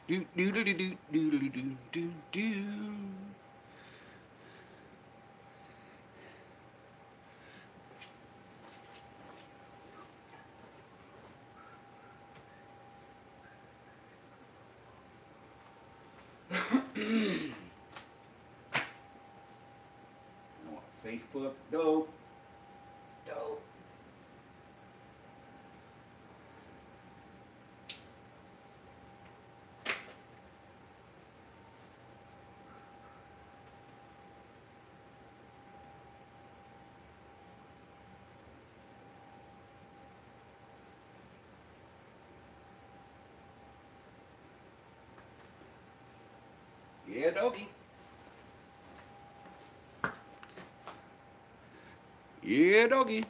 Do do do do do do do do do. Facebook dope. Dope. Yeah, doggy. Yeah, doggy. Let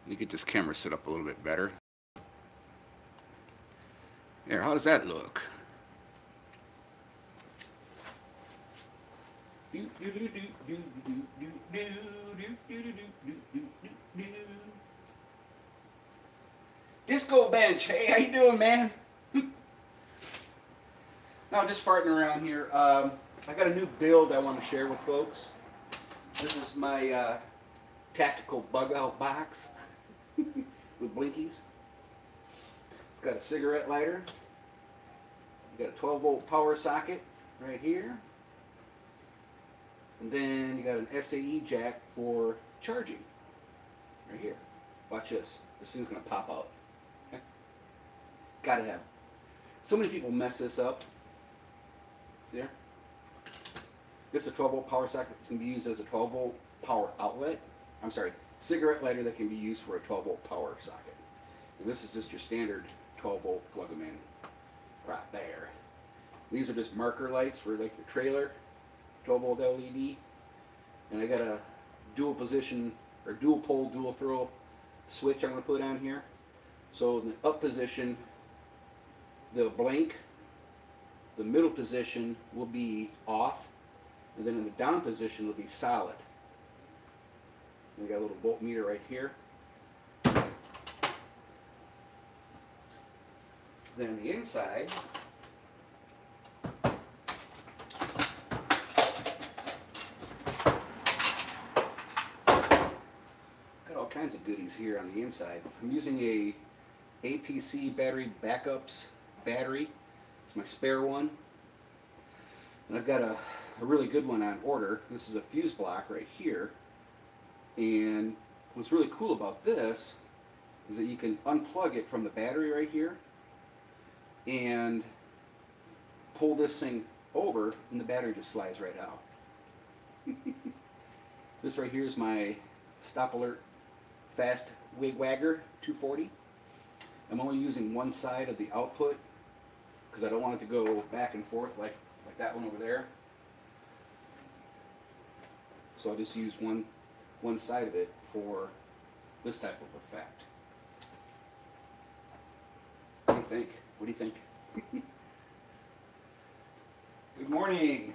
me get this camera set up a little bit better. There, how does that look? Disco bench. Hey, how you doing, man? Now, just farting around here. I got a new build I want to share with folks. This is my tactical bug out box with blinkies. It's got a cigarette lighter. You got a 12-volt power socket right here. And then you got an SAE jack for charging right here. Watch this. This thing's going to pop out. Gotta have. So many people mess this up. See there? This is a 12-volt power socket that can be used as a 12-volt power outlet. I'm sorry, cigarette lighter that can be used for a 12-volt power socket. And this is just your standard 12-volt plug them in right there. These are just marker lights for like your trailer, 12-volt LED. And I got a dual position or dual pole, dual throw switch I'm going to put on here. So in the up position, the blank, the middle position will be off, and then in the down position will be solid. We got a little voltmeter right here. Then on the inside, got all kinds of goodies here on the inside. I'm using a APC battery backups battery. It's my spare one. And I've got a really good one on order. This is a fuse block right here. And what's really cool about this is that you can unplug it from the battery right here and pull this thing over and the battery just slides right out. This right here is my Stop Alert Fast Wig Wagger 240. I'm only using one side of the output because I don't want it to go back and forth like that one over there. So I'll just use one side of it for this type of effect. What do you think? What do you think? Good morning.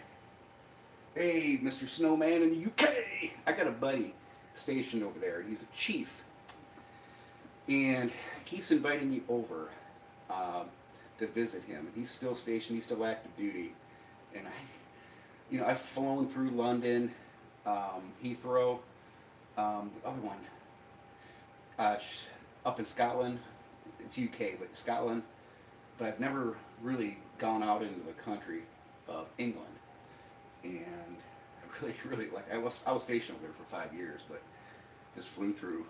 Hey, Mr. Snowman in the UK. I got a buddy stationed over there. He's a chief. And he keeps inviting me over to visit him. He's still stationed. He's still active duty. And I've flown through London, Heathrow, the other one, up in Scotland. It's UK, but Scotland. But I've never really gone out into the country of England. And I really like. I was stationed over there for 5 years, but just flew through,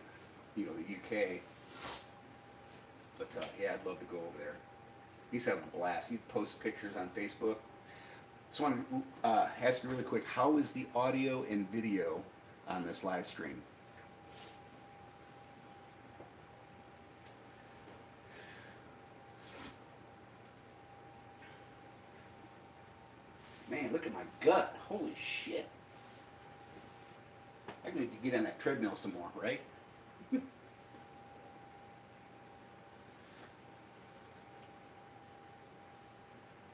the UK. But yeah, I'd love to go over there. He's having a blast. He posts pictures on Facebook. Just want to ask you really quick, how is the audio and video on this live stream? Man, look at my gut. Holy shit. I need to get on that treadmill some more, right?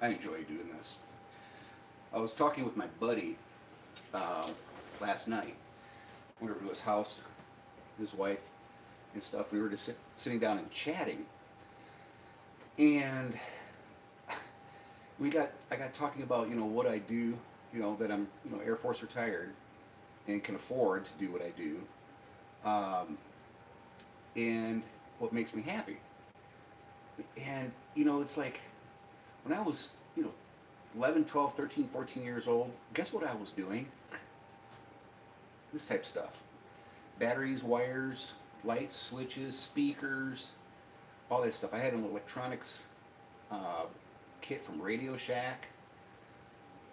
I enjoy doing this. I was talking with my buddy last night. Went over to his house, his wife, and stuff. We were just sitting down and chatting. And I got talking about, you know, what I do, you know, that I'm, you know, Air Force retired and can afford to do what I do, um, and what makes me happy. And, you know, it's like when I was, you know, 11, 12, 13, 14 years old, guess what I was doing? This type of stuff. Batteries, wires, lights, switches, speakers, all that stuff. I had an electronics uh, kit from Radio Shack.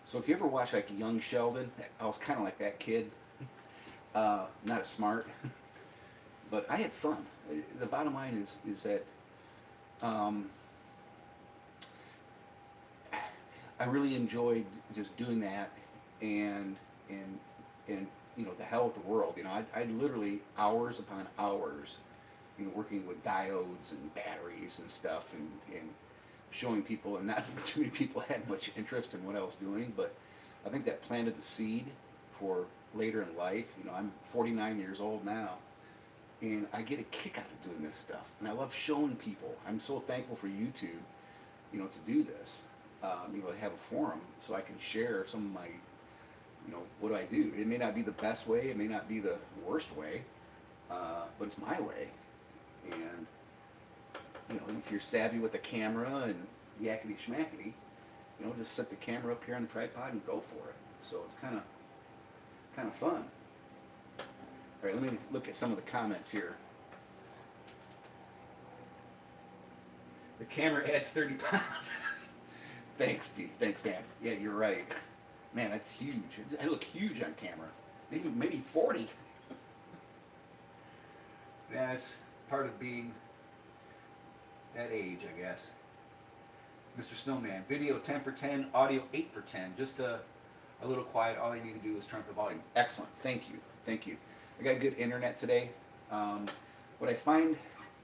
So if you ever watch like Young Sheldon, I was kind of like that kid. Not as smart, but I had fun. The bottom line is that um, I really enjoyed just doing that, and and and you know, the hell with the world. You know, I literally hours upon hours, you know, working with diodes and batteries and stuff, and showing people, and not too many people had much interest in what I was doing, but I think that planted the seed for later in life. You know, I'm 49 years old now, and I get a kick out of doing this stuff, and I love showing people. I'm so thankful for YouTube, you know, to do this. You know, to have a forum so I can share some of my, you know, what I do. It may not be the best way, it may not be the worst way, but it's my way. And you know, if you're savvy with the camera and yakety schmackety, you know, just set the camera up here on the tripod and go for it. So it's kind of fun. All right, let me look at some of the comments here. The camera adds 30 pounds. Thanks, Pete. Thanks, man. Yeah, you're right. Man, that's huge. I look huge on camera. Maybe 40. Yeah, that's part of being that age, I guess. Mr. Snowman, video 10 for 10, audio 8 for 10. Just a little quiet. All I need to do is turn up the volume. Excellent. Thank you. Thank you. I got good internet today. What I find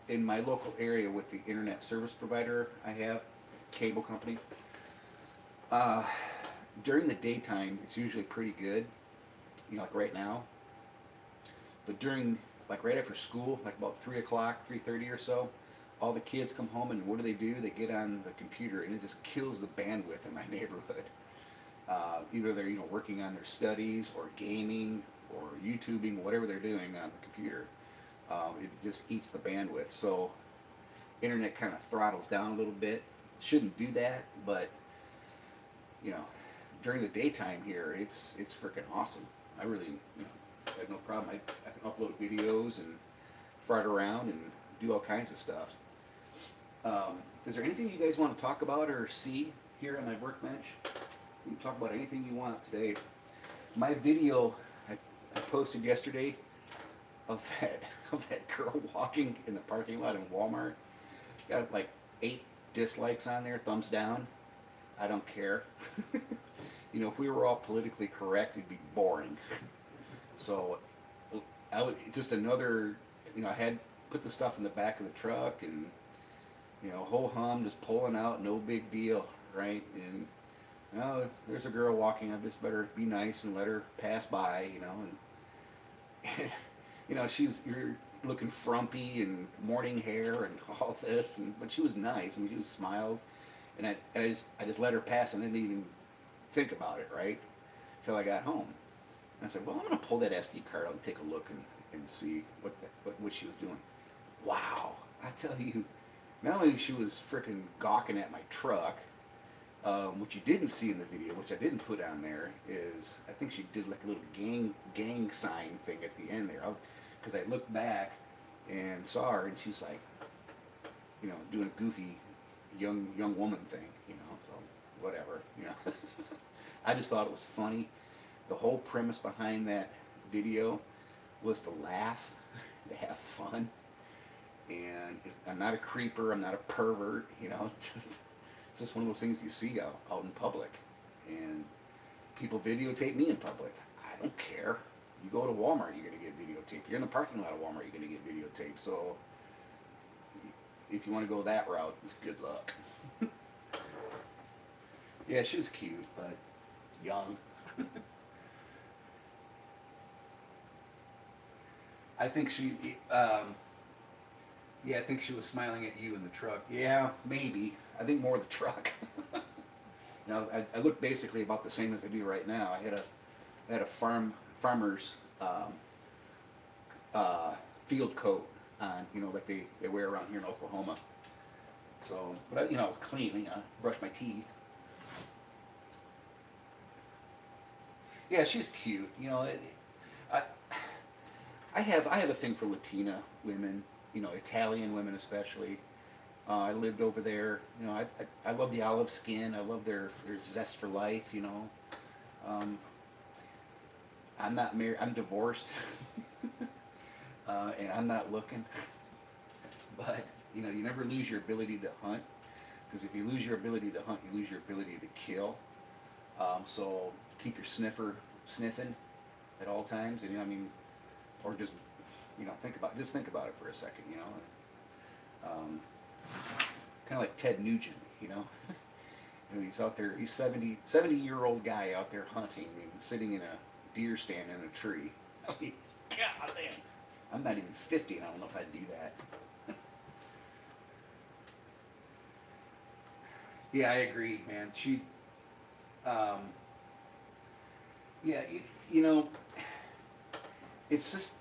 in my local area with the internet service provider I have, cable company, during the daytime, it's usually pretty good, you know, like right now. But during, like right after school, like about 3 o'clock, 3:30 or so, all the kids come home, and what do? They get on the computer, and it just kills the bandwidth in my neighborhood. Either they're, you know, working on their studies or gaming or YouTubing, whatever they're doing on the computer. It just eats the bandwidth. So internet kind of throttles down a little bit. Shouldn't do that, but you know, during the daytime here, it's freaking awesome. I really, you know, have no problem. I can upload videos and fart around and do all kinds of stuff. Is there anything you guys want to talk about or see here on my workbench? You can talk about anything you want today. My video I posted yesterday of that girl walking in the parking lot in Walmart got like 8 dislikes on there, thumbs down. I don't care. You know, if we were all politically correct, it'd be boring. So I would just another, you know, I had put the stuff in the back of the truck, and you know, ho hum, just pulling out, no big deal, right? And you know, there's a girl walking, I just better be nice and let her pass by, you know, and you know, you're looking frumpy and morning hair and all this, but she was nice. I mean, she was smiled, and I just let her pass and didn't even think about it, right? Till I got home. And I said, well, I'm gonna pull that SD card out and take a look and see what she was doing. Wow, I tell you, not only she was freaking gawking at my truck, what you didn't see in the video, which I didn't put on there, is I think she did like a little gang sign thing at the end there. Because I looked back and saw her, and she's like, you know, doing a goofy young woman thing, you know. So whatever, you know. I just thought it was funny. The whole premise behind that video was to laugh, to have fun, and I'm not a creeper, I'm not a pervert, you know. It's just one of those things you see out in public, and people videotape me in public. I don't care. You go to Walmart, you're going to get videotaped. You're in the parking lot of Walmart, you're going to get videotaped. So if you want to go that route, good luck. Yeah, she was cute, but young. I think yeah, I think she was smiling at you in the truck. Yeah, maybe. I think more the truck. You know, I looked basically about the same as I do right now. I had a farmer's field coat on, you know, like they wear around here in Oklahoma. So, but I, you know, I was clean. You know, I brushed my teeth. Yeah, she's cute. You know, I I have a thing for Latina women. You know, Italian women especially. I lived over there. You know, I love the olive skin. I love their zest for life. You know, I'm not married. I'm divorced, and I'm not looking. But you know, you never lose your ability to hunt, because if you lose your ability to hunt, you lose your ability to kill. So keep your sniffer sniffing at all times, and you know, I mean, or just you know, think about it for a second. You know, kind of like Ted Nugent. You know. You know, he's out there, he's 70-year-old guy out there hunting and sitting in a deer stand in a tree. I mean, God damn. I'm not even 50 and I don't know if I'd do that. Yeah, I agree, man. She, yeah, you know, it's just,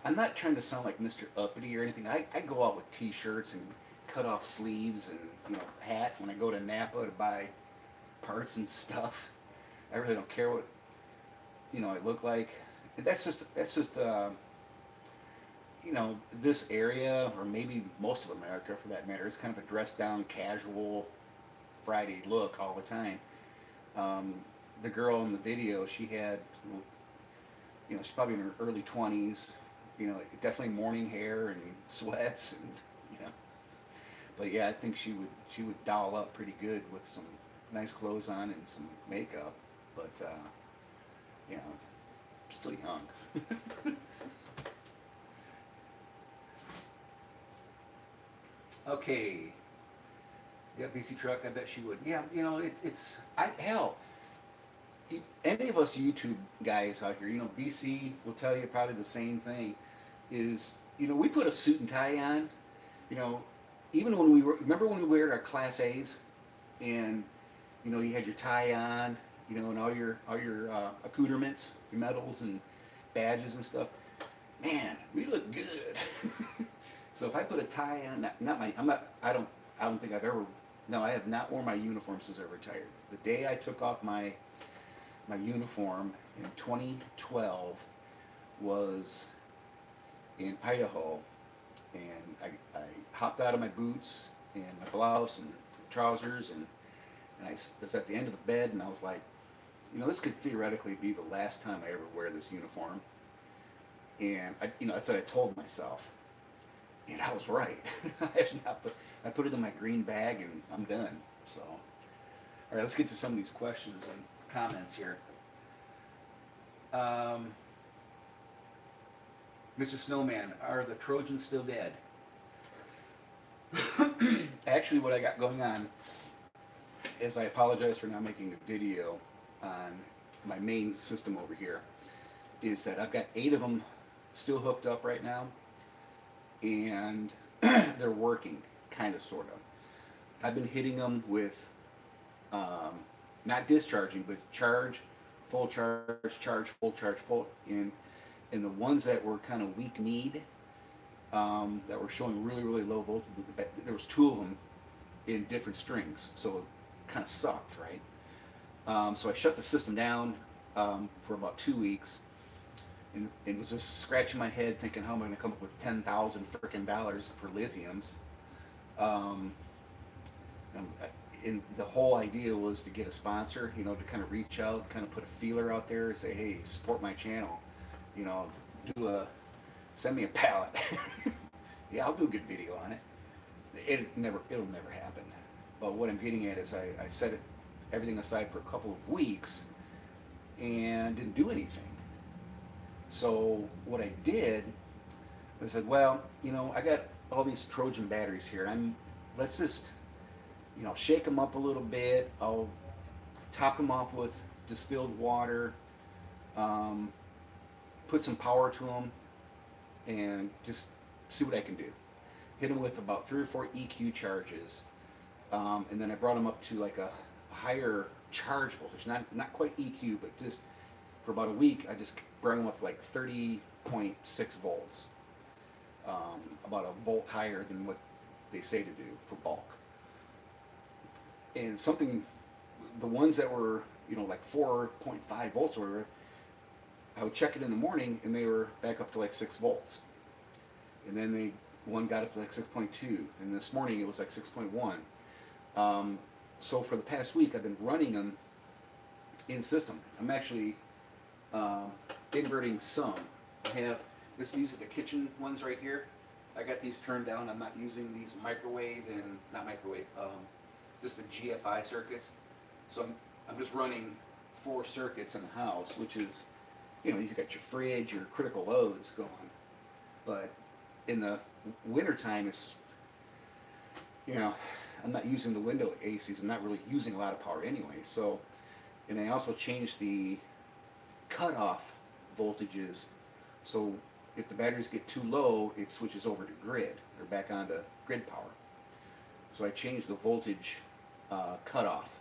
I'm not trying to sound like Mr. Uppity or anything. I go out with t-shirts and cut off sleeves and, you know, hat when I go to Napa to buy parts and stuff. I really don't care what, you know, I look like. That's just you know, this area, or maybe most of America for that matter, is kind of a dressed down, casual Friday look all the time. The girl in the video, she had, you know, she's probably in her early 20s, you know, definitely morning hair and sweats, and you know. But yeah, I think she would doll up pretty good with some nice clothes on and some makeup. But you know, still young. Okay. Yeah, BC truck. I bet she would. Yeah, you know, hell. Any of us YouTube guys out here, you know, BC will tell you probably the same thing. Is, you know, we put a suit and tie on. You know, even when remember when we wear our Class A's, and you know, you had your tie on, you know, and all your accoutrements, your medals and badges and stuff. Man, we look good. So if I put a tie on, I don't think I've ever, no, I have not worn my uniform since I retired. The day I took off my uniform in 2012 was in Idaho, and I hopped out of my boots and my blouse and trousers, and I was at the end of the bed, and I was like, you know, this could theoretically be the last time I ever wear this uniform. And you know, that's what I told myself, and I was right. I put it in my green bag, and I'm done. So, all right, let's get to some of these questions and comments here. Mr. Snowman, are the Trojans still dead? Actually, what I got going on is, I apologize for not making a video on my main system over here, is that I've got 8 of them still hooked up right now, and they're working, kind of, sort of. I've been hitting them with, not discharging, but charge, full charge, full charge, full, and the ones that were kind of weak need, that were showing really, really low voltage, there was 2 of them in different strings, so it kind of sucked, right? So I shut the system down for about 2 weeks, and was just scratching my head thinking, how am I going to come up with $10,000 frickin' dollars for lithiums? And the whole idea was to get a sponsor, you know, to kind of reach out, kind of put a feeler out there and say, hey, support my channel, you know, send me a pallet. Yeah, I'll do a good video on it. It'll never happen. But what I'm getting at is, I set everything aside for a couple of weeks and didn't do anything. So what I did was, I said, well, you know, I got all these Trojan batteries here. Let's just, you know, shake them up a little bit. I'll top them off with distilled water, put some power to them, and just see what I can do. Hit them with about 3 or 4 EQ charges, and then I brought them up to like a higher charge voltage, not quite EQ, but just for about a week, I just brought them up to like 30.6 volts, about a volt higher than what they say to do for bulk. And something, the ones that were, you know, like 4.5 volts or whatever, I would check it in the morning and they were back up to like 6 volts. And then one got up to like 6.2, and this morning it was like 6.1. So for the past week, I've been running them in system. I'm actually inverting some. I have these are the kitchen ones right here. I got these turned down. I'm not using these microwave and just the GFI circuits. So I'm just running 4 circuits in the house, which is, you know, you've got your fridge, your critical loads going. But in the wintertime, it's, you know, I'm not using the window ACs. I'm not really using a lot of power anyway. So, and I also changed the cutoff voltages. So if the batteries get too low, it switches over to grid, or back onto grid power. So I changed the voltage cutoff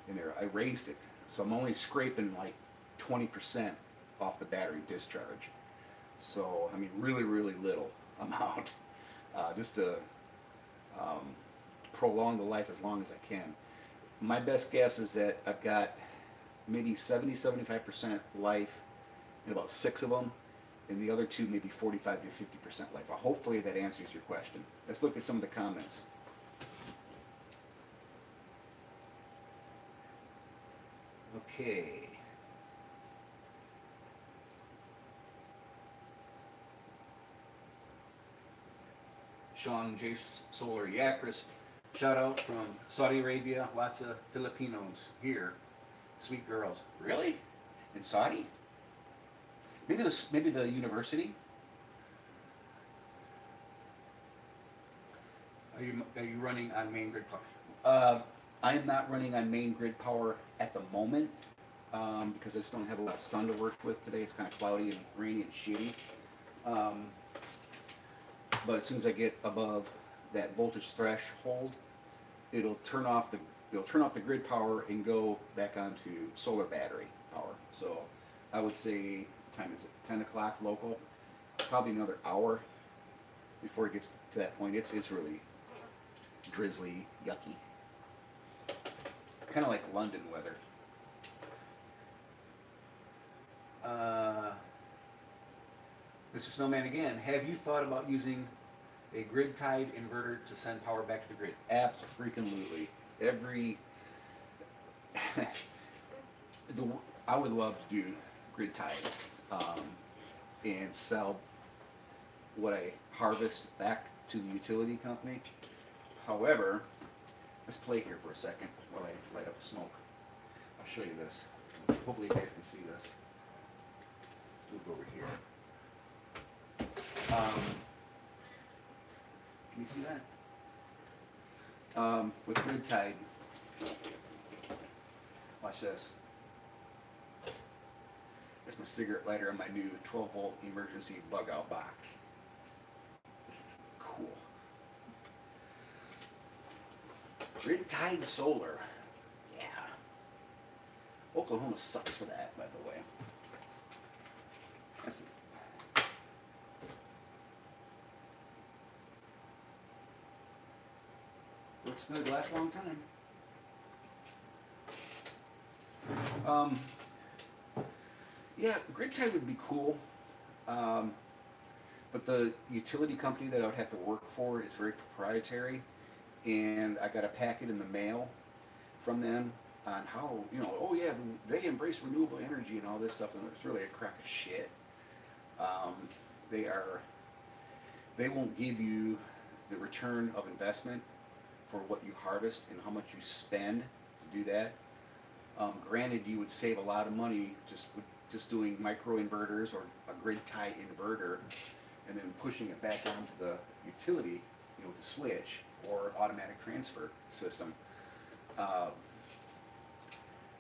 in there. I raised it. So I'm only scraping like 20% off the battery discharge. So, I mean, really, really little amount, just to prolong the life as long as I can. My best guess is that I've got maybe 70-75% life in about 6 of them, and the other 2 maybe 45 to 50% life. Well, hopefully that answers your question. Let's look at some of the comments. Okay. Sean J. Solar, yeah, Chris. Shout out from Saudi Arabia. Lots of Filipinos here. Sweet girls. Really? In Saudi? Maybe the university. Are you running on main grid power? I am not running on main grid power at the moment because I just don't have a lot of sun to work with today. It's kind of cloudy and rainy and shitty. But as soon as I get above that voltage threshold, it'll turn off the grid power and go back onto solar battery power. So I would say, what time is it? 10 o'clock local. Probably another hour before it gets to that point. It's really drizzly, yucky. Kind of like London weather. Mr. Snowman again, have you thought about using a grid-tied inverter to send power back to the grid? Abso-freaking-lutely. I would love to do grid-tied and sell what I harvest back to the utility company. However, let's play here for a second while I light up a smoke. I'll show you this. Hopefully you guys can see this. Let's move over here. Can you see that? With grid tied. Watch this. That's my cigarette lighter on my new 12-volt emergency bug-out box. This is cool. Grid tied solar. Yeah. Oklahoma sucks for that, by the way. That's Works good, lasts a long time. Yeah, grid tie would be cool. But the utility company that I would have to work for is very proprietary. And I got a packet in the mail from them on how, you know, oh yeah, they embrace renewable energy and all this stuff, and it's really a crock of shit. They won't give you the return of investment for what you harvest and how much you spend to do that. Granted, you would save a lot of money just doing micro inverters or a grid tie inverter, and then pushing it back onto the utility, you know, with the switch or automatic transfer system.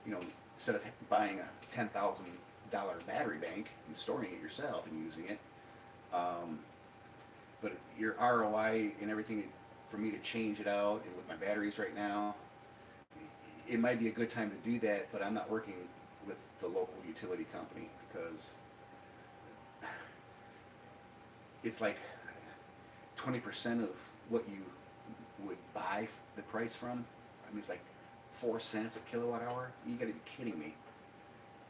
You know, instead of buying a $10,000 battery bank and storing it yourself and using it, but your ROI and everything for me to change it out, and with my batteries right now, it might be a good time to do that, but I'm not working with the local utility company because it's like 20% of what you would buy the price from. I mean, it's like 4 cents a kilowatt hour. You got to be kidding me.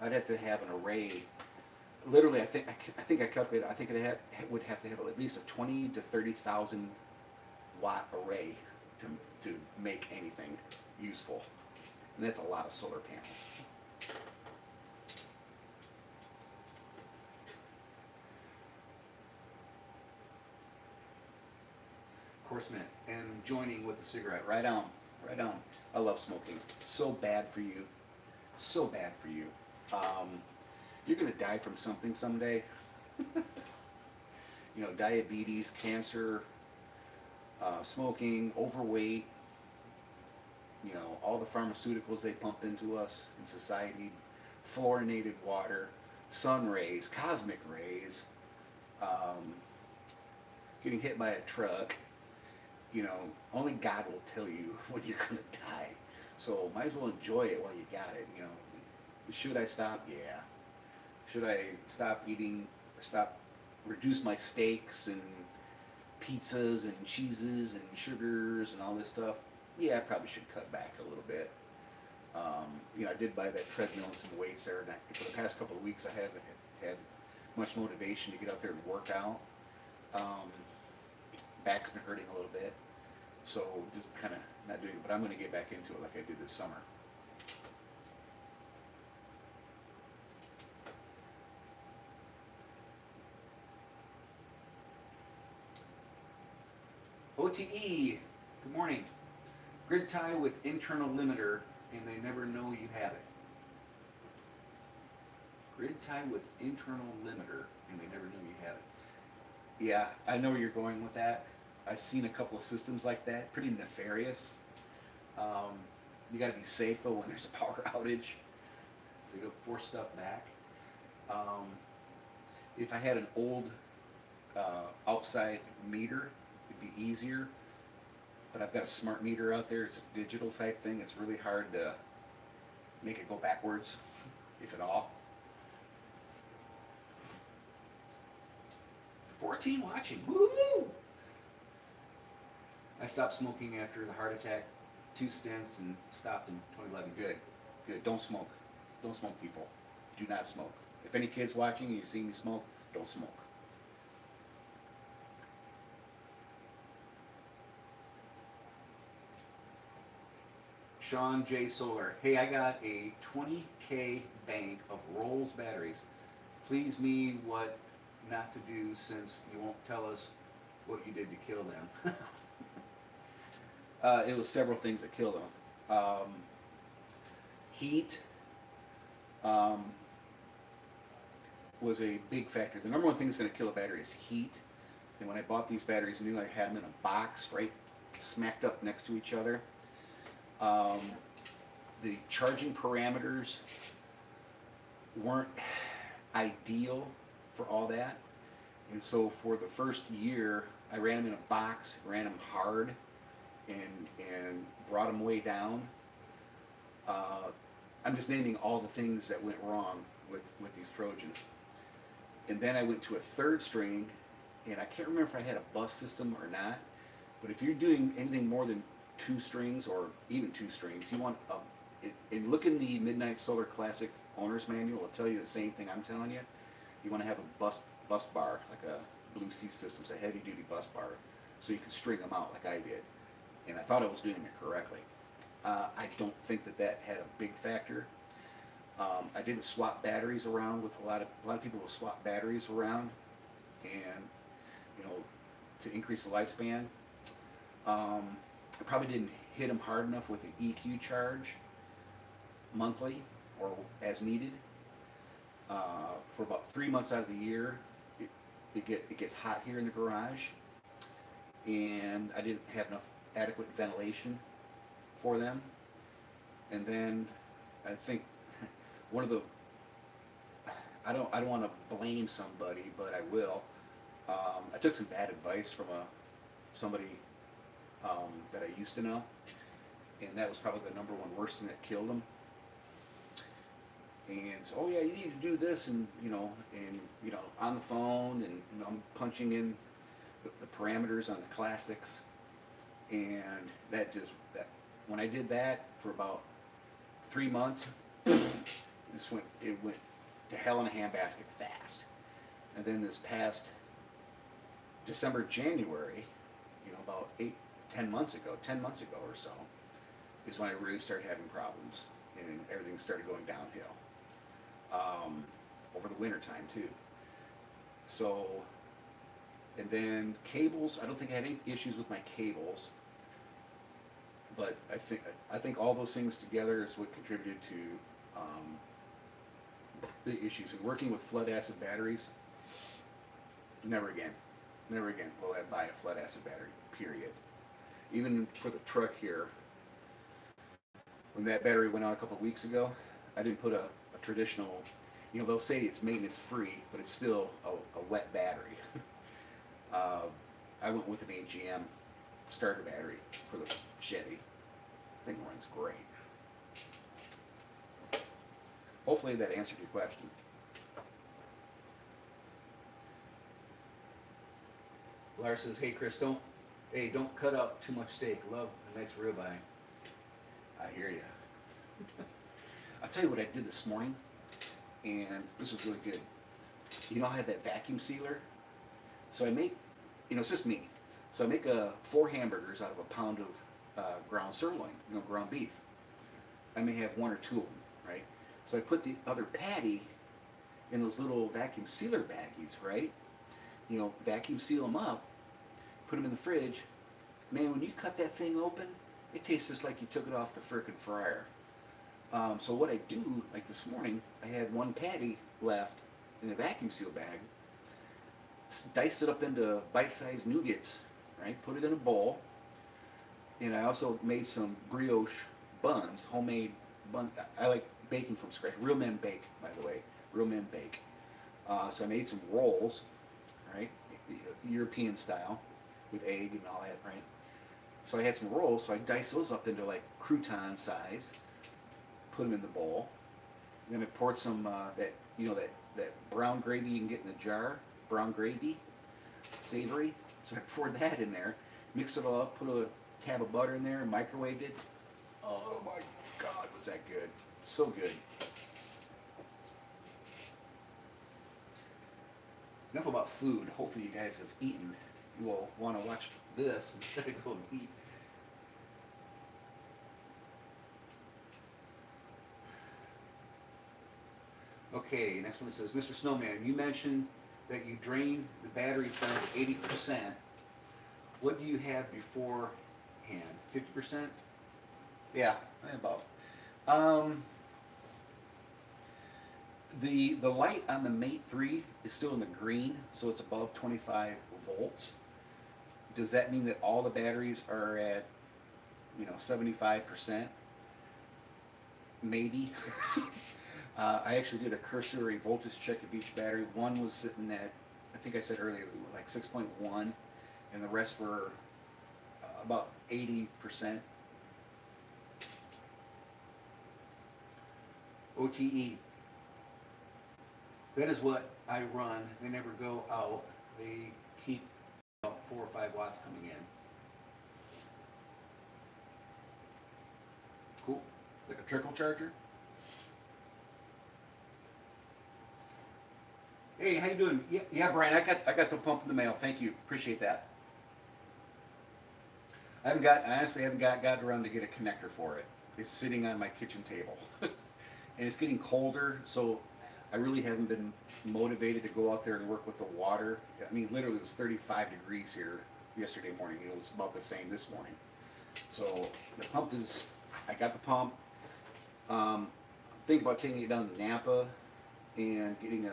I'd have to have an array. Literally, I think I calculated. I think it would have to have at least a 20 to 30,000 watt array to make anything useful, and that's a lot of solar panels. Of course, man, and joining with a cigarette. Right on, right on. I love smoking. So bad for you. So bad for you. You're gonna die from something someday. You know, diabetes, cancer, smoking, overweight. You know, all the pharmaceuticals they pump into us in society, fluorinated water, sun rays, cosmic rays, getting hit by a truck. You know, only God will tell you when you're gonna die. So might as well enjoy it while you got it. You know, should I stop? Yeah. Should I stop eating, or reduce my steaks and pizzas and cheeses and sugars and all this stuff? Yeah, I probably should cut back a little bit. You know, I did buy that treadmill and some weights there, and for the past couple of weeks I haven't had much motivation to get out there and work out. Back's been hurting a little bit, so just kind of not doing it, but I'm going to get back into it like I did this summer. OTE, good morning. Grid tie with internal limiter, and they never know you have it. Grid tie with internal limiter, and they never know you have it. Yeah, I know where you're going with that. I've seen a couple of systems like that, pretty nefarious. You got to be safe though when there's a power outage, so you don't force stuff back. If I had an old outside meter, it'd be easier. But I've got a smart meter out there. It's a digital type thing. It's really hard to make it go backwards, if at all. 14 watching. Woo! I stopped smoking after the heart attack, 2 stents, and stopped in 2011. Good. Good. Don't smoke. Don't smoke, people. Do not smoke. If any kids watching and you see me smoke, don't smoke. Sean J. Solar. Hey, I got a 20K bank of Rolls batteries. Please me what not to do since you won't tell us what you did to kill them. It was several things that killed them. Heat was a big factor. The number one thing that's going to kill a battery is heat. And when I bought these batteries, I knew I had them in a box right smacked up next to each other. The charging parameters weren't ideal for all that, and so for the first year I ran them in a box, ran them hard, and brought them way down. I'm just naming all the things that went wrong with these Trojans. And then I went to a third string, and I can't remember if I had a bus system or not, but if you're doing anything more than 2 strings or even 2 strings, you want and look in the Midnight Solar Classic owner's manual. It'll tell you the same thing I'm telling you. You want to have a bus bar, like a Blue Sea Systems, a heavy duty bus bar, so you can string them out like I did. And I thought I was doing it correctly. I don't think that had a big factor. I didn't swap batteries around with a lot of people will swap batteries around, and you know, to increase the lifespan. I probably didn't hit them hard enough with the EQ charge monthly or as needed. For about 3 months out of the year, it gets hot here in the garage, and I didn't have enough adequate ventilation for them. And then I think one of the I don't want to blame somebody, but I will. I took some bad advice from somebody that I used to know, and that was probably the number one worst thing that killed him. And so, oh yeah, you need to do this, and on the phone, and I'm punching in the parameters on the classics, and that when I did that for about 3 months, it went to hell in a handbasket fast. And then this past December, January, about 10 months ago or so, is when I really started having problems, and everything started going downhill. Over the winter time too. So, and then cables, I don't think I had any issues with my cables, but I think all those things together is what contributed to the issues. And working with flood acid batteries, never again will I buy a flood acid battery, period. Even for the truck here, when that battery went out a couple of weeks ago, I didn't put a traditional, they'll say it's maintenance free, but it's still a wet battery. I went with an AGM starter battery for the Chevy. I think it runs great. Hopefully that answered your question. Lars says, hey Chris, don't cut out too much steak. Love a nice ribeye. I hear you. I'll tell you what I did this morning, and this was really good. I had that vacuum sealer, so I make, it's just me. So I make 4 hamburgers out of a pound of ground sirloin, ground beef. I may have 1 or 2 of them, right? So I put the other patty in those little vacuum sealer baggies, right? Vacuum seal them up, put them in the fridge. Man, when you cut that thing open, it tastes just like you took it off the frickin' fryer. So what I do, like this morning, I had 1 patty left in a vacuum seal bag, diced it up into bite-sized nougats, right? Put it in a bowl, and I also made some brioche buns, homemade bun. I like baking from scratch. Real men bake, by the way. Real men bake. So I made some rolls, right? European style, with egg and all that, right? So I had some rolls, so I diced those up into like crouton size, put them in the bowl, and then I poured some that brown gravy you can get in the jar, brown gravy, savory. So I poured that in there, mixed it all up, put a tab of butter in there, and microwaved it. Oh my God, was that good? So good. Enough about food. Hopefully you guys have eaten. You will want to watch this instead of going to eat. Okay, next one says, Mr. Snowman, you mentioned that you drain the batteries down to 80%. What do you have beforehand? 50%? Yeah, about. The light on the Mate 3 is still in the green, so it's above 25 volts. Does that mean that all the batteries are at 75%? Maybe. I actually did a cursory voltage check of each battery. One was sitting at, I think I said earlier, like 6.1, and the rest were about 80%. OTE. That is what I run. They never go out. They keep about 4 or 5 watts coming in. Cool. Like a trickle charger. Hey, how you doing? Yeah, Brian, I got the pump in the mail. Thank you. Appreciate that. I honestly haven't gotten around to get a connector for it. It's sitting on my kitchen table. And it's getting colder, so I really haven't been motivated to go out there and work with the water. I mean, literally it was 35 degrees here yesterday morning. It was about the same this morning. So the pump is, I got the pump. Think about taking it down to Napa and getting a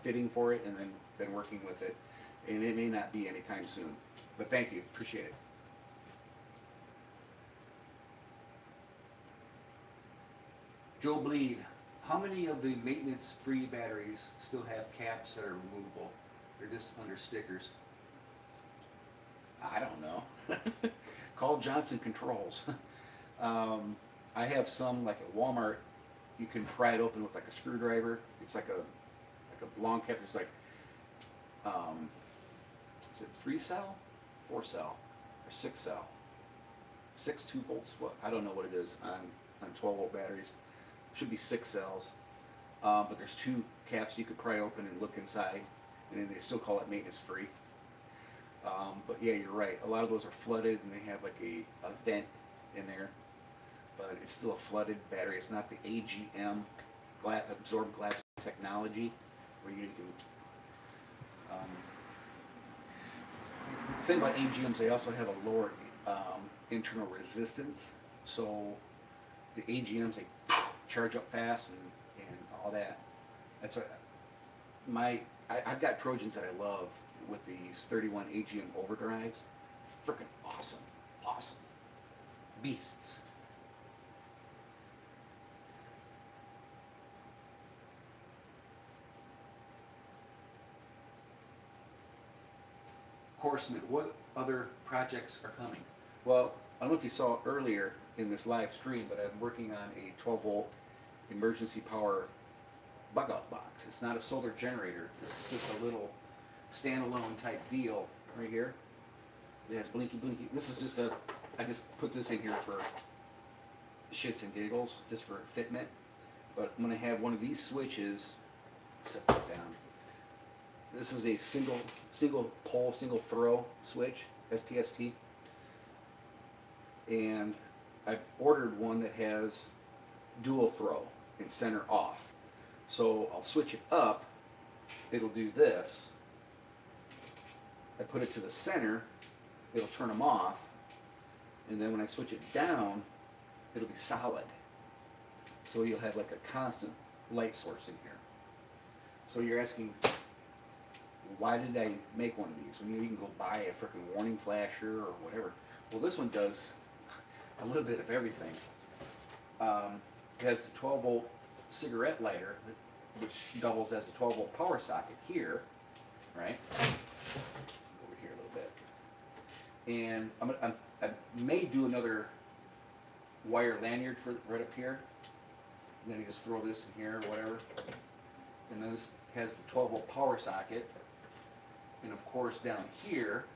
fitting for it, and then working with it. And it may not be anytime soon. But thank you, appreciate it. Joe Bleed, how many of the maintenance-free batteries still have caps that are removable? They're just under stickers. I don't know. Call Johnson Controls. I have some like at Walmart. You can pry it open with like a screwdriver. It's like a long cap. It's like is it 3-cell, 4-cell, or 6-cell? 6 2-volts. What I don't know what it is on 12-volt batteries. Should be 6 cells. But there's 2 caps you could pry open and look inside, and then they still call it maintenance free. But yeah, you're right. A lot of those are flooded, and they have like a vent in there. But it's still a flooded battery. It's not the AGM absorbed glass technology where you can. The thing about AGMs, they also have a lower internal resistance. So the AGMs, they charge up fast and all that. That's what I've got Trojans that I love with these 31 AGM overdrives. Freaking awesome, awesome beasts. Course, what other projects are coming? Well, I don't know if you saw earlier in this live stream, but I'm working on a 12-volt emergency power bug-out box. It's not a solar generator. This is just a little standalone type deal right here. It has blinky. This is just I just put this in here for shits and giggles, just for fitment. But I'm going to have one of these switches, set that down. This is a single pole, single throw switch, SPST. And I ordered one that has dual throw and center off. So I'll switch it up, it'll do this. I put it to the center, it'll turn them off. And then when I switch it down, it'll be solid. So you'll have like a constant light source in here. So you're asking, why did I make one of these? When you can go buy a freaking warning flasher or whatever. Well, this one does a little bit of everything. It has a 12-volt cigarette lighter, which doubles as a 12-volt power socket here, right? Over here a little bit. And I may do another wire lanyard for right up here. And then you just throw this in here or whatever. And then this has the 12-volt power socket. And of course down here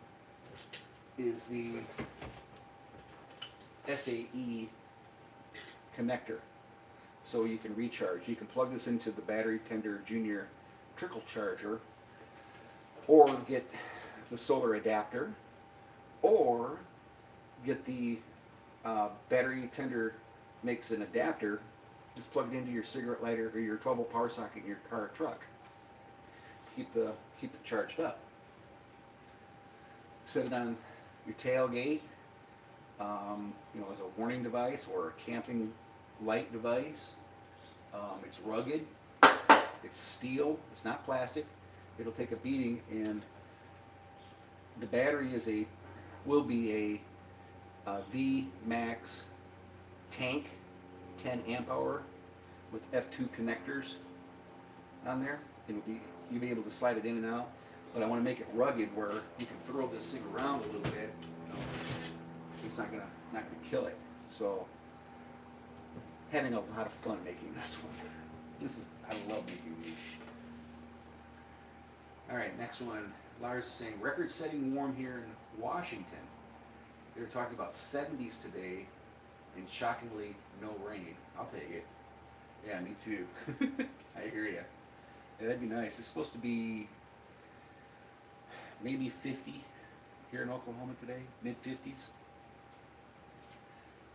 is the SAE connector. So you can recharge. You can plug this into the Battery Tender Junior trickle charger, or get the solar adapter, or get the Battery Tender makes an adapter. Just plug it into your cigarette lighter or your 12-volt power socket in your car or truck. Keep it charged up. Set it on your tailgate, as a warning device or a camping light device. It's rugged, it's steel, it's not plastic. It'll take a beating, and the battery will be a V Max tank, 10 amp hour with F2 connectors on there. You'll be able to slide it in and out. But I want to make it rugged where you can throw this thing around a little bit. It's not gonna kill it. So having a lot of fun making this one. I love making these. All right, next one. Lars is saying record-setting warm here in Washington. They're talking about 70s today, and shockingly no rain. I'll take it. Yeah, me too. I hear you. Yeah, that'd be nice. It's supposed to be maybe 50 here in Oklahoma today, mid-50s.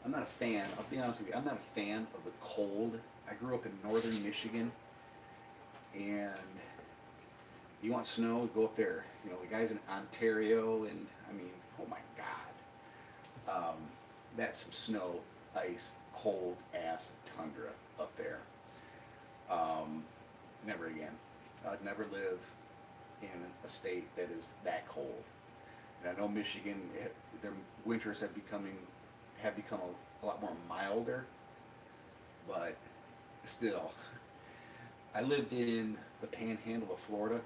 I'm not a fan, I'll be honest with you, I'm not a fan of the cold. I grew up in northern Michigan, and you want snow, go up there. The guys in Ontario, and I mean, oh my God. That's some snow, ice, cold ass tundra up there. Never again. I'd never live in a state that is that cold. And I know Michigan, their winters have become a lot more milder, but still. I lived in the panhandle of Florida,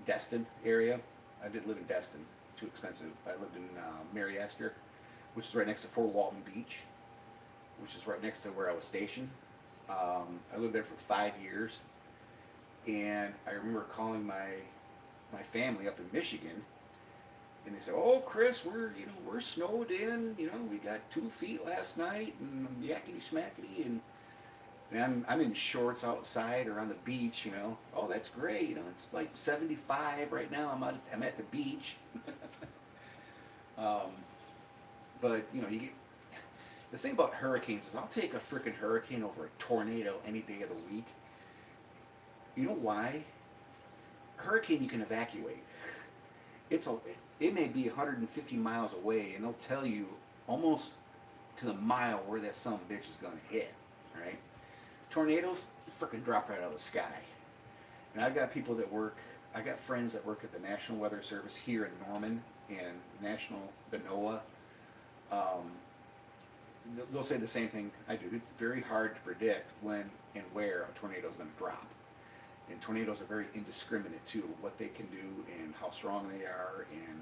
Destin area. I didn't live in Destin, it's too expensive. I lived in Mary Esther, which is right next to Fort Walton Beach, which is right next to where I was stationed. I lived there for 5 years, and I remember calling my family up in Michigan, and they said, "Oh, Chris, we're snowed in. We got 2 feet last night, and yakety schmackety, and I'm in shorts outside or on the beach. Oh, that's great. It's like 75 right now. I'm at the beach." But you get. The thing about hurricanes is I'll take a freaking hurricane over a tornado any day of the week. You know why? Hurricane you can evacuate. It may be 150 miles away, and they'll tell you almost to the mile where that son of a bitch is going to hit. Right? Tornadoes freaking drop right out of the sky. And I got friends that work at the National Weather Service here in Norman and the NOAA. They'll say the same thing I do. It's very hard to predict when and where a tornado is going to drop. And tornadoes are very indiscriminate too, what they can do and how strong they are, and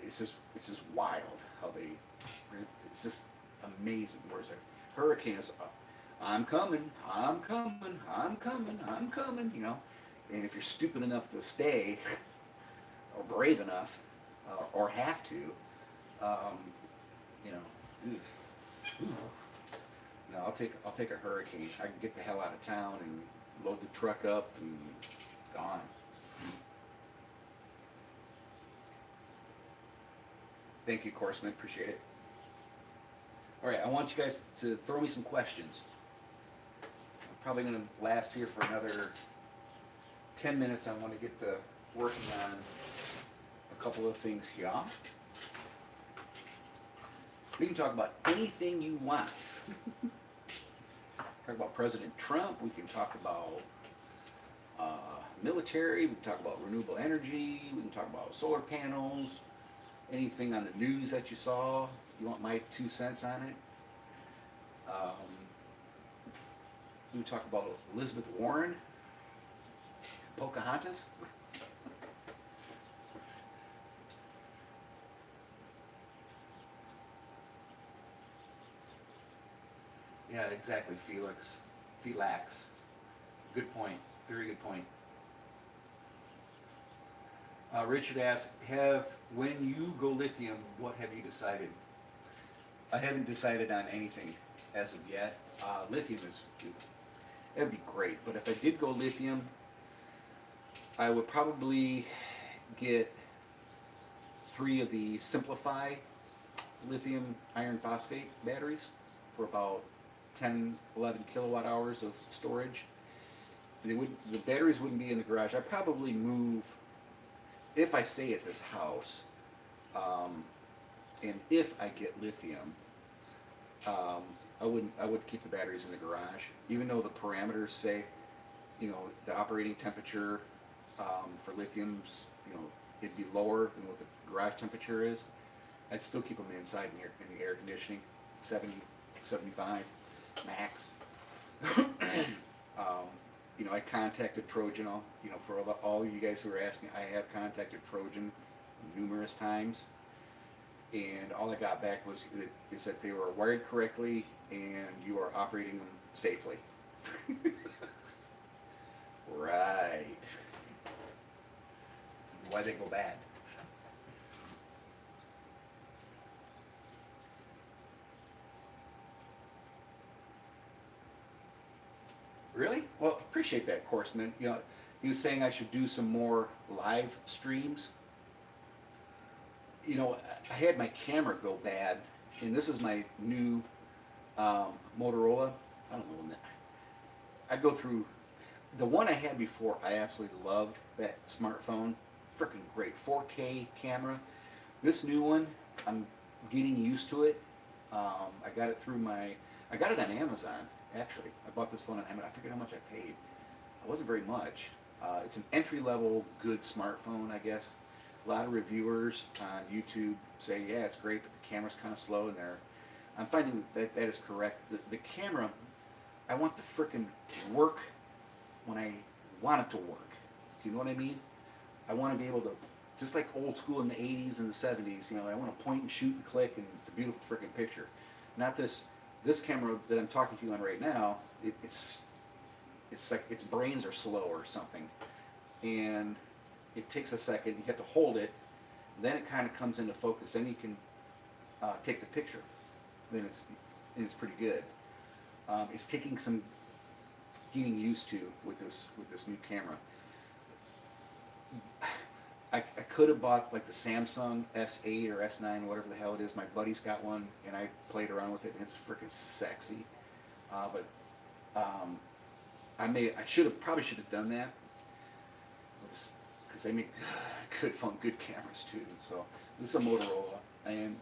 it's just wild how it's just amazing. Whereas a hurricane is, I'm coming, I'm coming, I'm coming, I'm coming, and if you're stupid enough to stay, or brave enough, or have to, no, I'll take a hurricane. I can get the hell out of town and load the truck up and gone. Thank you, Corsman. Appreciate it. All right, I want you guys to throw me some questions. I'm probably going to last here for another 10 minutes. I want to get to working on a couple of things here. We can talk about anything you want. Talk about President Trump. We can talk about military. We can talk about renewable energy. We can talk about solar panels. Anything on the news that you saw. You want my 2 cents on it? We can talk about Elizabeth Warren, Pocahontas. Yeah, exactly, Felix. Good point. Very good point. Richard asks, when you go lithium, what have you decided? I haven't decided on anything as of yet. Lithium it would be great, but if I did go lithium, I would probably get 3 of the Simplify lithium iron phosphate batteries for about 10, 11 kilowatt hours of storage. The batteries wouldn't be in the garage. I'd probably move, if I stay at this house, and if I get lithium, I would keep the batteries in the garage, even though the parameters say, the operating temperature for lithiums, it'd be lower than what the garage temperature is. I'd still keep them inside in the air conditioning, 70, 75 max. I contacted Trojan, for all you guys who are asking, I have contacted Trojan numerous times, and all I got back is that they were wired correctly and you are operating them safely. Right. Why'd they go bad? Really? Well, appreciate that, Corsman. He was saying I should do some more live streams. I had my camera go bad, and this is my new Motorola. I don't know when I go through the one I had before. I absolutely loved that smartphone. Freaking great 4K camera. This new one, I'm getting used to it. I got it I got it on Amazon. Actually, I bought this phone on Amazon. I forget how much I paid. It wasn't very much. It's an entry-level good smartphone, I guess. A lot of reviewers on YouTube say, yeah, it's great, but the camera's kind of slow in there. I'm finding that is correct. The camera, I want the frickin' work when I want it to work. Do you know what I mean? I want to be able to just like old school in the 80s and the 70s. You know, I want to point and shoot and click, and it's a beautiful freaking picture. Not this camera that I'm talking to you on right now. It's like its brains are slow or something, and it takes a second. You have to hold it, then it kind of comes into focus. Then you can take the picture. Then it's pretty good. It's taking some getting used to with this new camera. I could have bought like the Samsung S8 or S9, whatever the hell it is. My buddy's got one, and I played around with it, and it's freaking sexy. But probably should have done that, because they make good phone, good cameras too. So this is a Motorola, and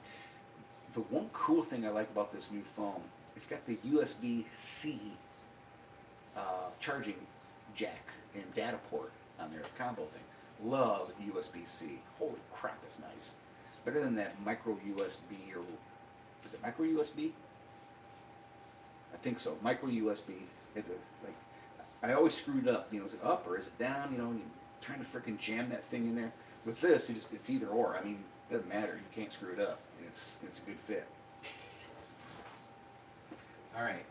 the one cool thing I like about this new phone, it's got the USB-C charging jack and data port on their combo thing. Love USB-C. Holy crap, that's nice. Better than that micro USB, or is it micro USB? I think so. Micro USB. It's like, I always screwed up. You know, is it up or is it down? You know, you're trying to freaking jam that thing in there. With this, it's either or. I mean, it doesn't matter. You can't screw it up. It's a good fit. All right.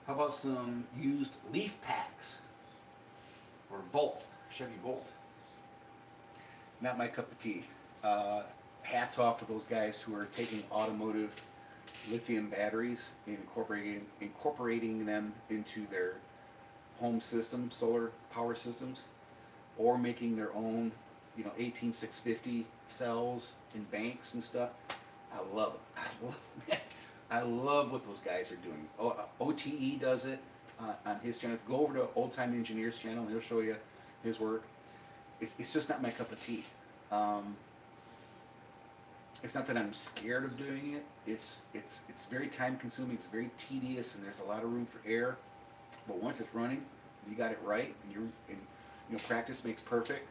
How about some used leaf packs? Or Volt, Chevy Volt. Not my cup of tea. Hats off to those guys who are taking automotive lithium batteries and incorporating them into their home system, solar power systems, or making their own, 18650 cells in banks and stuff. I love it. I love what those guys are doing. OTE does it. On his channel. Go over to Old Time Engineer's channel and he'll show you his work. It's just not my cup of tea. It's not that I'm scared of doing it. It's very time consuming. It's very tedious, and there's a lot of room for error. But once it's running, you got it right, and practice makes perfect.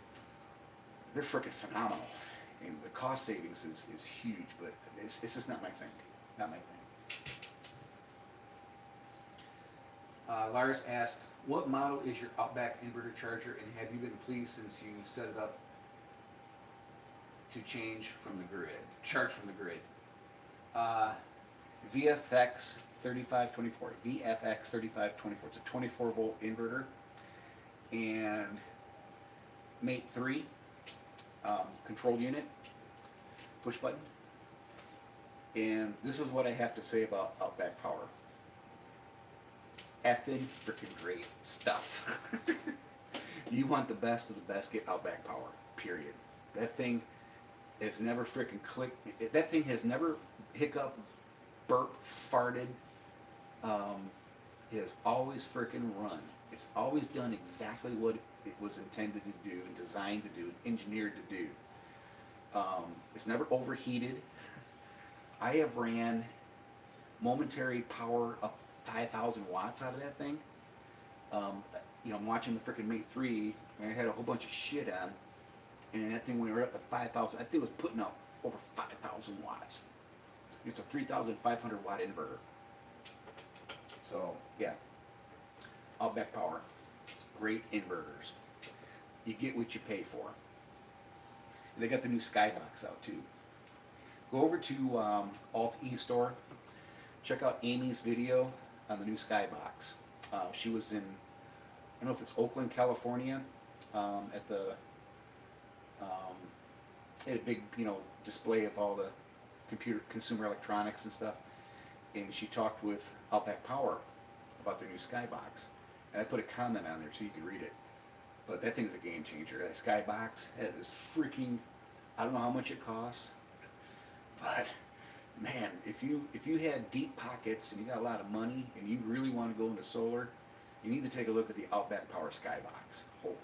They're freaking phenomenal, and the cost savings is huge. But it's just not my thing. Not my thing. Lars asked, what model is your Outback inverter charger, and have you been pleased since you set it up to charge from the grid? VFX 3524. VFX 3524. It's a 24 volt inverter, and Mate 3 control unit, push button. And this is what I have to say about Outback Power. Effing freaking great stuff. You want the best of the best, get Outback Power, period. That thing has never freaking clicked. That thing has never hiccup, burp, farted. It has always freaking run. It's always done exactly what it was intended to do and designed to do and engineered to do. It's never overheated. I have ran momentary power up 5,000 watts out of that thing. I'm watching the freaking Mate 3, and I had a whole bunch of shit on, and that thing went right up to 5,000. I think it was putting out over 5,000 watts. It's a 3,500 watt inverter. So, yeah. Outback Power. Great inverters. You get what you pay for. And they got the new Skybox out, too. Go over to Alt eStore. Check out Amy's video on the new Skybox. She was in, I don't know if it's Oakland, California, at the, they had a big, display of all the consumer electronics and stuff. And she talked with Outback Power about their new Skybox. And I put a comment on there so you can read it. But that thing's a game changer. That Skybox had this freaking, I don't know how much it costs, but man, if you had deep pockets and you got a lot of money and you really want to go into solar, you need to take a look at the Outback Power Skybox. Holy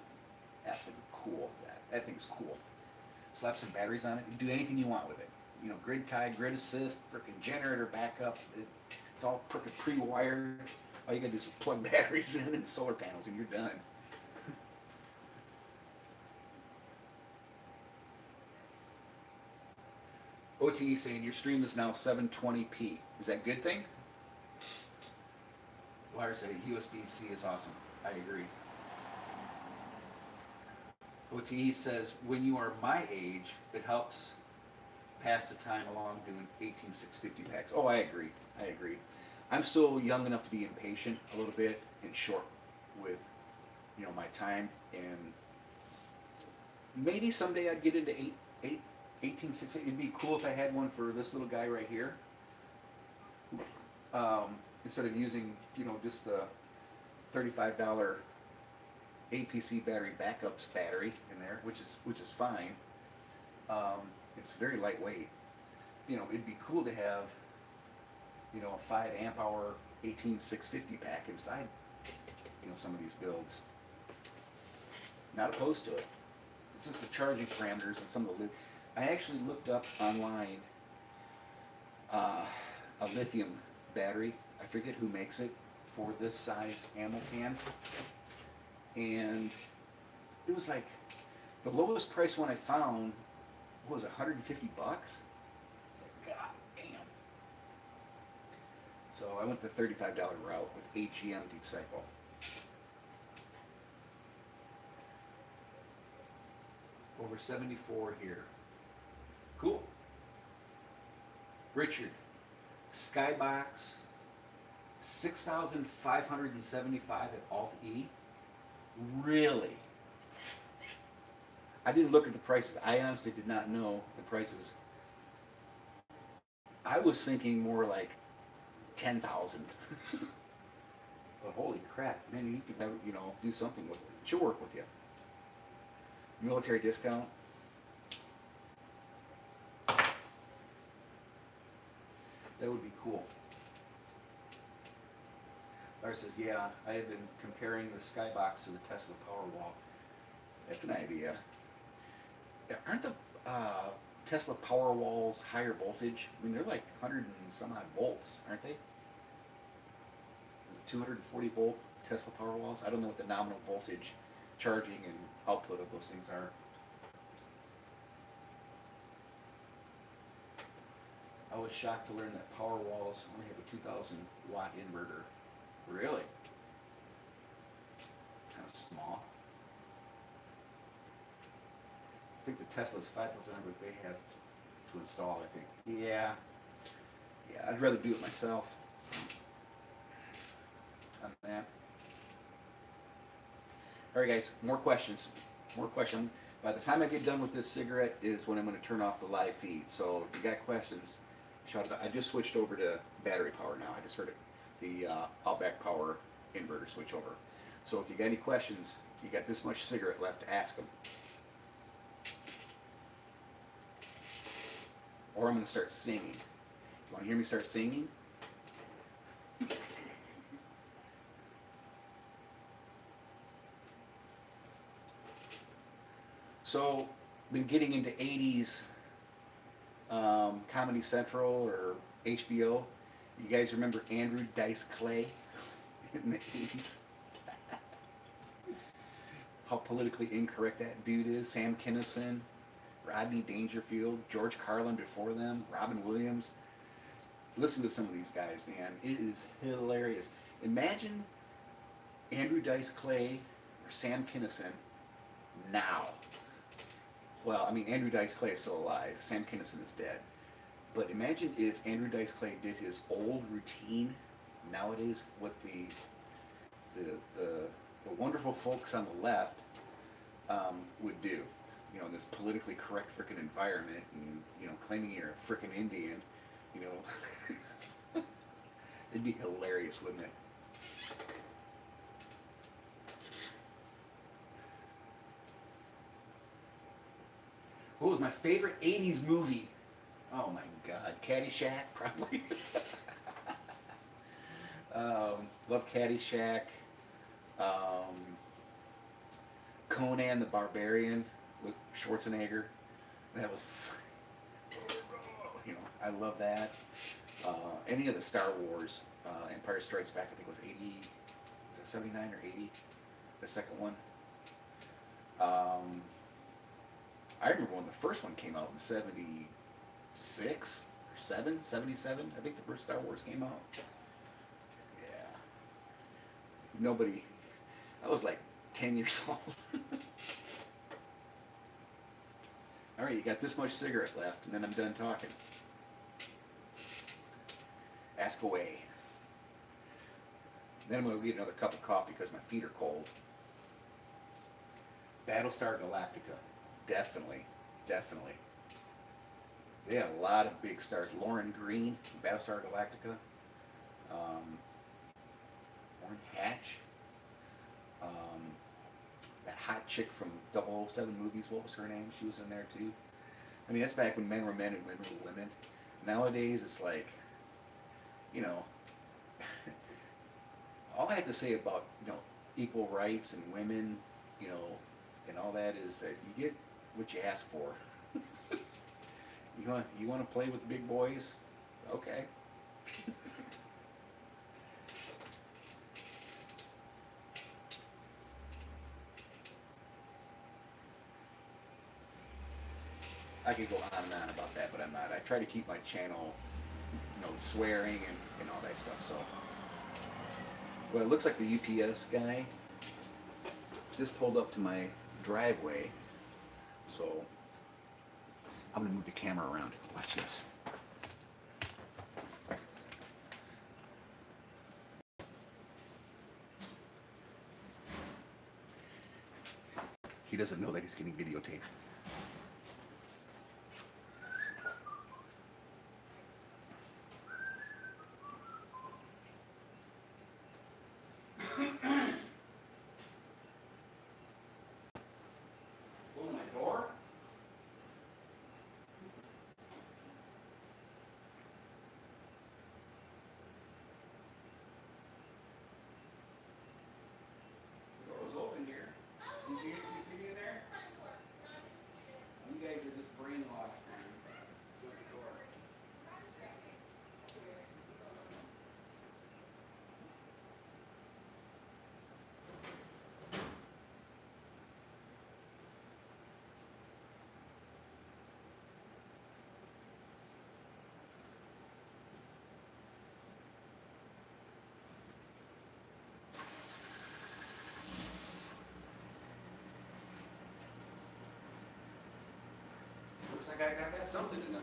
effing cool is that. That thing's cool. Slap some batteries on it. You do anything you want with it. Grid tie, grid assist, freaking generator backup. It's all freaking pre-wired. All you gotta do is plug batteries in and solar panels and you're done. OTE saying your stream is now 720p. Is that a good thing? Lars said USB-C is awesome. I agree. OTE says, when you are my age, it helps pass the time along doing 18650 packs. Oh, I agree. I agree. I'm still young enough to be impatient a little bit and short with, you know, my time. And maybe someday I'd get into 18650. It'd be cool if I had one for this little guy right here. Instead of using, you know, just the $35 APC battery backups battery in there, which is fine. It's very lightweight. You know, it'd be cool to have, you know, a 5 amp hour 18650 pack inside, you know, some of these builds. Not opposed to it. It's just the charging parameters and some of the. I actually looked up online a lithium battery. I forget who makes it for this size ammo can, and it was like the lowest price one I found was $150. It's like, god damn. So I went the $35 route with HEM Deep Cycle. Over 74 here. Cool. Richard, Skybox, 6,575 at Alt E. Really? I didn't look at the prices. I honestly did not know the prices. I was thinking more like 10,000. But holy crap, man! You could, you know, do something with it. She'll work with you. Military discount. That would be cool. Lars says, yeah, I have been comparing the Skybox to the Tesla Powerwall. That's an idea. Aren't the Tesla Powerwalls higher voltage? I mean, they're like 100 and some odd volts, aren't they? 240 volt Tesla Powerwalls? I don't know what the nominal voltage charging and output of those things are. I was shocked to learn that Powerwalls only have a 2,000 watt inverter. Really? Kind of small. I think the Tesla's 5,000 but they have to install, I think. Yeah. Yeah, I'd rather do it myself. On that. Alright guys, more questions. More questions. By the time I get done with this cigarette is when I'm going to turn off the live feed. So if you got questions, shout it out. I just switched over to battery power now. I just heard it. The Outback Power inverter switch over. So if you got any questions, you got this much cigarette left to ask them. Or I'm going to start singing. You want to hear me start singing? So, been getting into 80s Comedy Central or HBO. You guys remember Andrew Dice Clay in the 80s? How politically incorrect that dude is. Sam Kinison, Rodney Dangerfield, George Carlin before them, Robin Williams. Listen to some of these guys, man. It is hilarious. Imagine Andrew Dice Clay or Sam Kinison now. Well, I mean, Andrew Dice Clay is still alive. Sam Kinison is dead. But imagine if Andrew Dice Clay did his old routine nowadays, what the wonderful folks on the left would do. You know, in this politically correct frickin' environment, and you know, claiming you're a frickin' Indian. You know, it'd be hilarious, wouldn't it? What was my favorite 80s movie? Oh my god, Caddyshack, probably. Love Caddyshack. Conan the Barbarian with Schwarzenegger. That was, you know, I love that. Any of the Star Wars, Empire Strikes Back, I think was 80, was that 79 or 80? The second one. I remember when the first one came out in 76 or 77. I think the first Star Wars came out. Yeah. Nobody, I was like 10 years old. All right, you got this much cigarette left, and then I'm done talking. Ask away. Then I'm going to get another cup of coffee because my feet are cold. Battlestar Galactica. Definitely. Definitely. They had a lot of big stars. Lauren Green, Battlestar Galactica. Orrin Hatch. That hot chick from 007 movies, what was her name? She was in there too. I mean, that's back when men were men and women were women. Nowadays, it's like, you know, all I have to say about, you know, equal rights and women, you know, and all that is that you get what you ask for. You want to play with the big boys? Okay. I could go on and on about that, but I'm not. I try to keep my channel, you know, swearing and all that stuff. So, well, it looks like the UPS guy just pulled up to my driveway. So, I'm gonna move the camera around. Watch this. He doesn't know that he's getting videotaped. Looks like I got something in the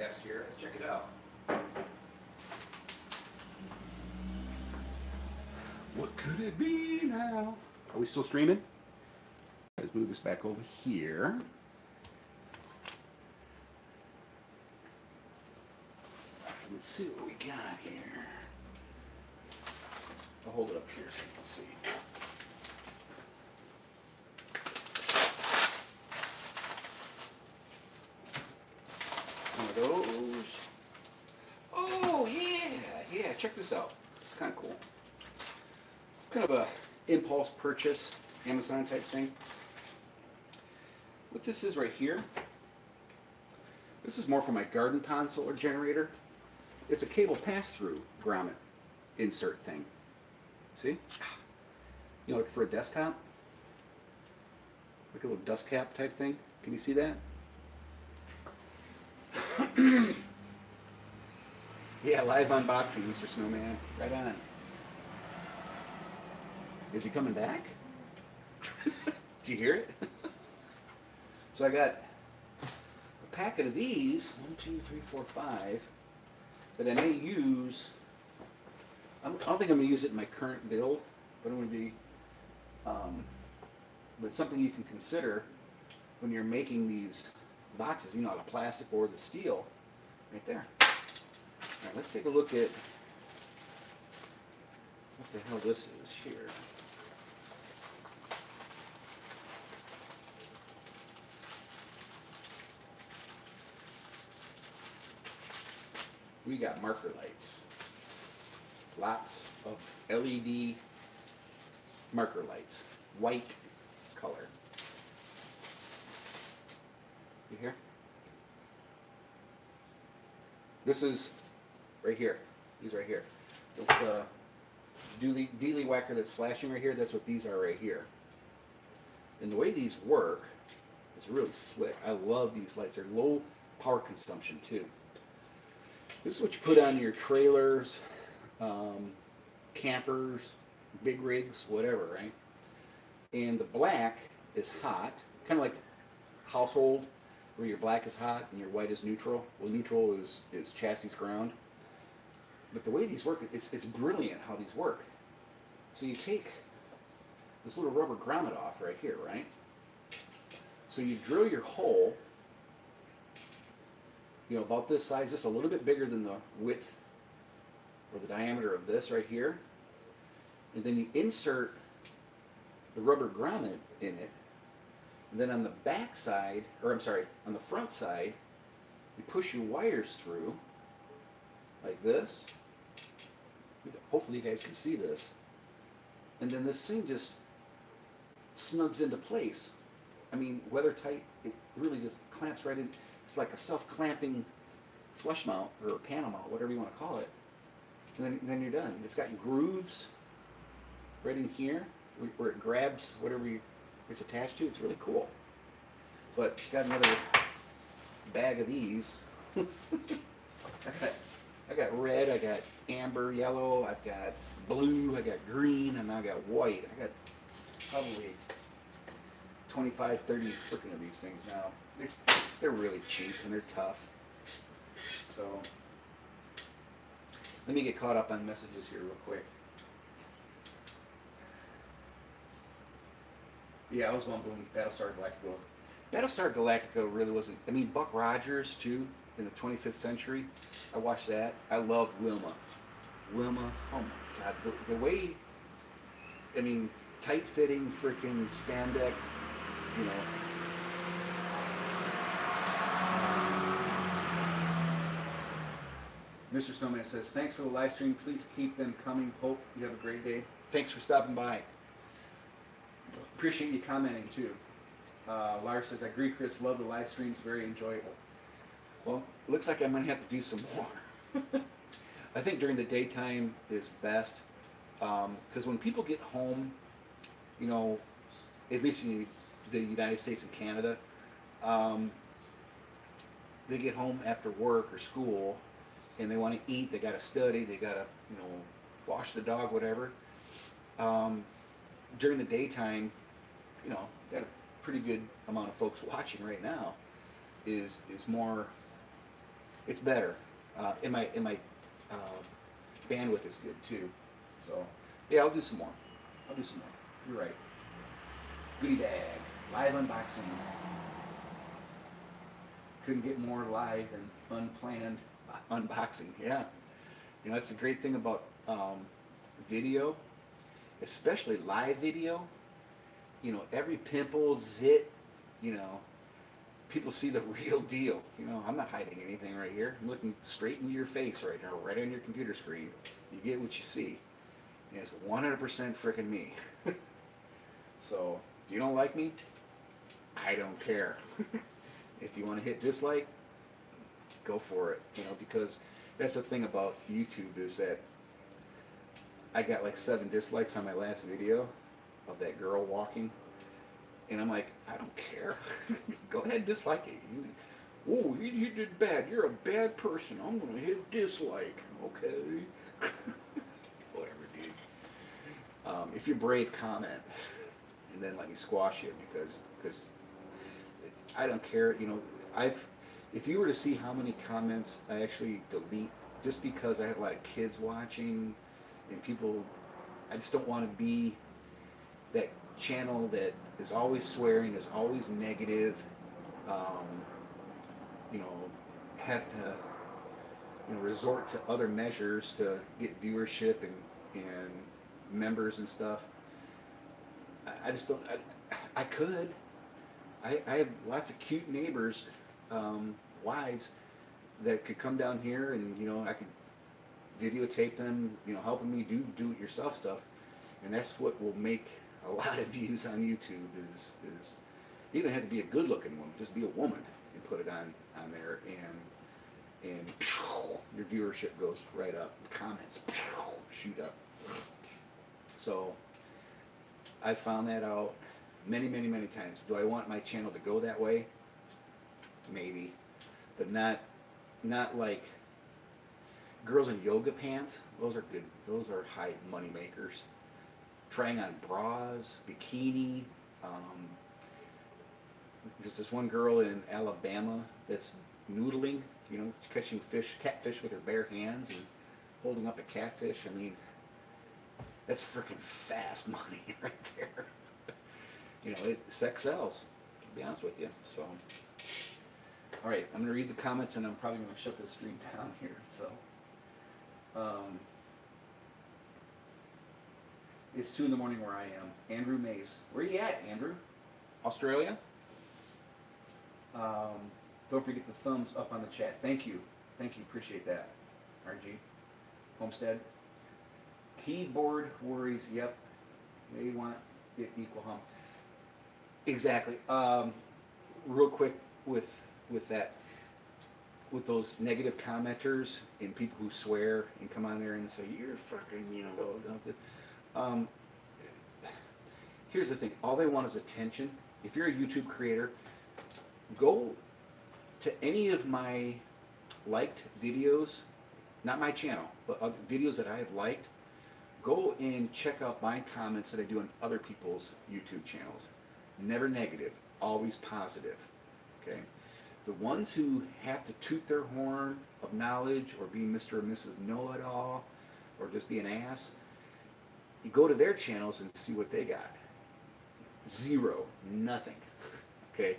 UPS here. Let's check it out. What could it be now? Are we still streaming? Let's move this back over here. Let's see what we got here. I'll hold it up here so you can see. One of those. Oh, yeah, check this out. It's kind of cool. Kind of a impulse purchase, Amazon type thing. What this is right here, this is more for my garden pond solar generator. It's a cable pass-through grommet insert thing. See? You know, like for a desktop? Like a little dust cap type thing. Can you see that? Yeah, live unboxing, Mr. Snowman. Right on. Is he coming back? Did you hear it? So I got a packet of these, 1, 2, 3, 4, 5, that I may use. I don't think I'm going to use it in my current build, but I'm going to be, but something you can consider when you're making these boxes, you know, out of plastic or the steel, right there. All right, let's take a look at what the hell this is here. We got marker lights. Lots of LED marker lights. White color. See here? This is right here. These right here. The dealy whacker that's flashing right here, that's what these are right here. And the way these work is really slick. I love these lights. They're low power consumption too. This is what you put on your trailers, campers, big rigs, whatever, right? And the black is hot, kind of like household, where your black is hot and your white is neutral. Well, neutral is chassis ground. But the way these work, it's brilliant how these work. So you take this little rubber grommet off right here, right? So you drill your hole, you know, about this size, just a little bit bigger than the width or the diameter of this right here. And then you insert the rubber grommet in it. And then on the back side, or I'm sorry, on the front side, you push your wires through like this. Hopefully you guys can see this. And then this thing just snugs into place. I mean, weather tight, it really just clamps right in. It's like a self-clamping flush mount or a panel mount, whatever you want to call it. And then you're done. It's got grooves right in here where it grabs whatever it's attached to. It's really cool. But got another bag of these. I got red, I got amber, yellow, I've got blue, I got green, and I got white. I got probably 25, 30 freaking of these things now. They're really cheap and they're tough. So let me get caught up on messages here real quick. Yeah, I was mumbling Battlestar Galactica. Battlestar Galactica really wasn't. I mean, Buck Rogers too in the 25th century. I watched that. I loved Wilma. Wilma. Oh my God, the way. I mean, tight-fitting freaking spandex. You know. Mr. Snowman says, thanks for the live stream. Please keep them coming. Hope you have a great day. Thanks for stopping by. Appreciate you commenting too. Lars says, I agree, Chris. Love the live streams. Very enjoyable. Well, looks like I'm going to have to do some more. I think during the daytime is best. Because when people get home, you know, at least in the United States and Canada, they get home after work or school and they want to eat, they got to study, they got to, you know, wash the dog, whatever. During the daytime, you know, got a pretty good amount of folks watching right now, is more, it's better. And my bandwidth is good too. So, yeah, I'll do some more. You're right. Goodie bag, live unboxing. Couldn't get more live than unplanned unboxing. Yeah, you know, that's the great thing about video, especially live video. You know, every pimple, zit, you know, people see the real deal. You know, I'm not hiding anything right here. I'm looking straight into your face right now, right on your computer screen. You get what you see. And it's 100% freaking me. So, if you don't like me, I don't care. If you want to hit dislike, go for it. You know, because that's the thing about YouTube is that I got like 7 dislikes on my last video of that girl walking. And I'm like, I don't care. Go ahead and dislike it. Oh, you did bad. You're a bad person. I'm going to hit dislike. Okay. Whatever, dude. If you're brave, comment. And then let me squash you because I don't care. You know, if you were to see how many comments I actually delete just because I have a lot of kids watching and people, I just don't want to be that channel that is always swearing, is always negative, you know, have to, you know, resort to other measures to get viewership and members and stuff. I just don't, I could. I have lots of cute neighbors, wives, that could come down here and, you know, I could videotape them, you know, helping me do it yourself stuff. And that's what will make a lot of views on YouTube is you don't have to be a good looking woman, just be a woman and put it on there, and your viewership goes right up, comments shoot up. So I found that out many times. Do I want my channel to go that way? Maybe, but not like girls in yoga pants. Those are good. Those are high money makers. Trying on bras, bikini, There's this one girl in Alabama that's noodling, you know, catching catfish with her bare hands and holding up a catfish. I mean, that's freaking fast money right there. You know, sex sells, to be honest with you. So, all right, I'm going to read the comments, and I'm probably going to shut the stream down here. So, it's 2 in the morning where I am. Andrew Mays. Where you at, Andrew? Australia? Don't forget the thumbs up on the chat. Thank you. Thank you. Appreciate that. RG. Homestead. Keyboard worries. Yep. They want it equal hum. Exactly. Real quick with that, with those negative commenters and people who swear and come on there and say, you're fucking, you know, here's the thing. All they want is attention. If you're a YouTube creator, go to any of my liked videos, not my channel, but other videos that I have liked. Go and check out my comments that I do on other people's YouTube channels. Never negative, always positive. Okay? The ones who have to toot their horn of knowledge or be Mr. or Mrs. Know-It-All or just be an ass, you go to their channels and see what they got. Zero, nothing. Okay?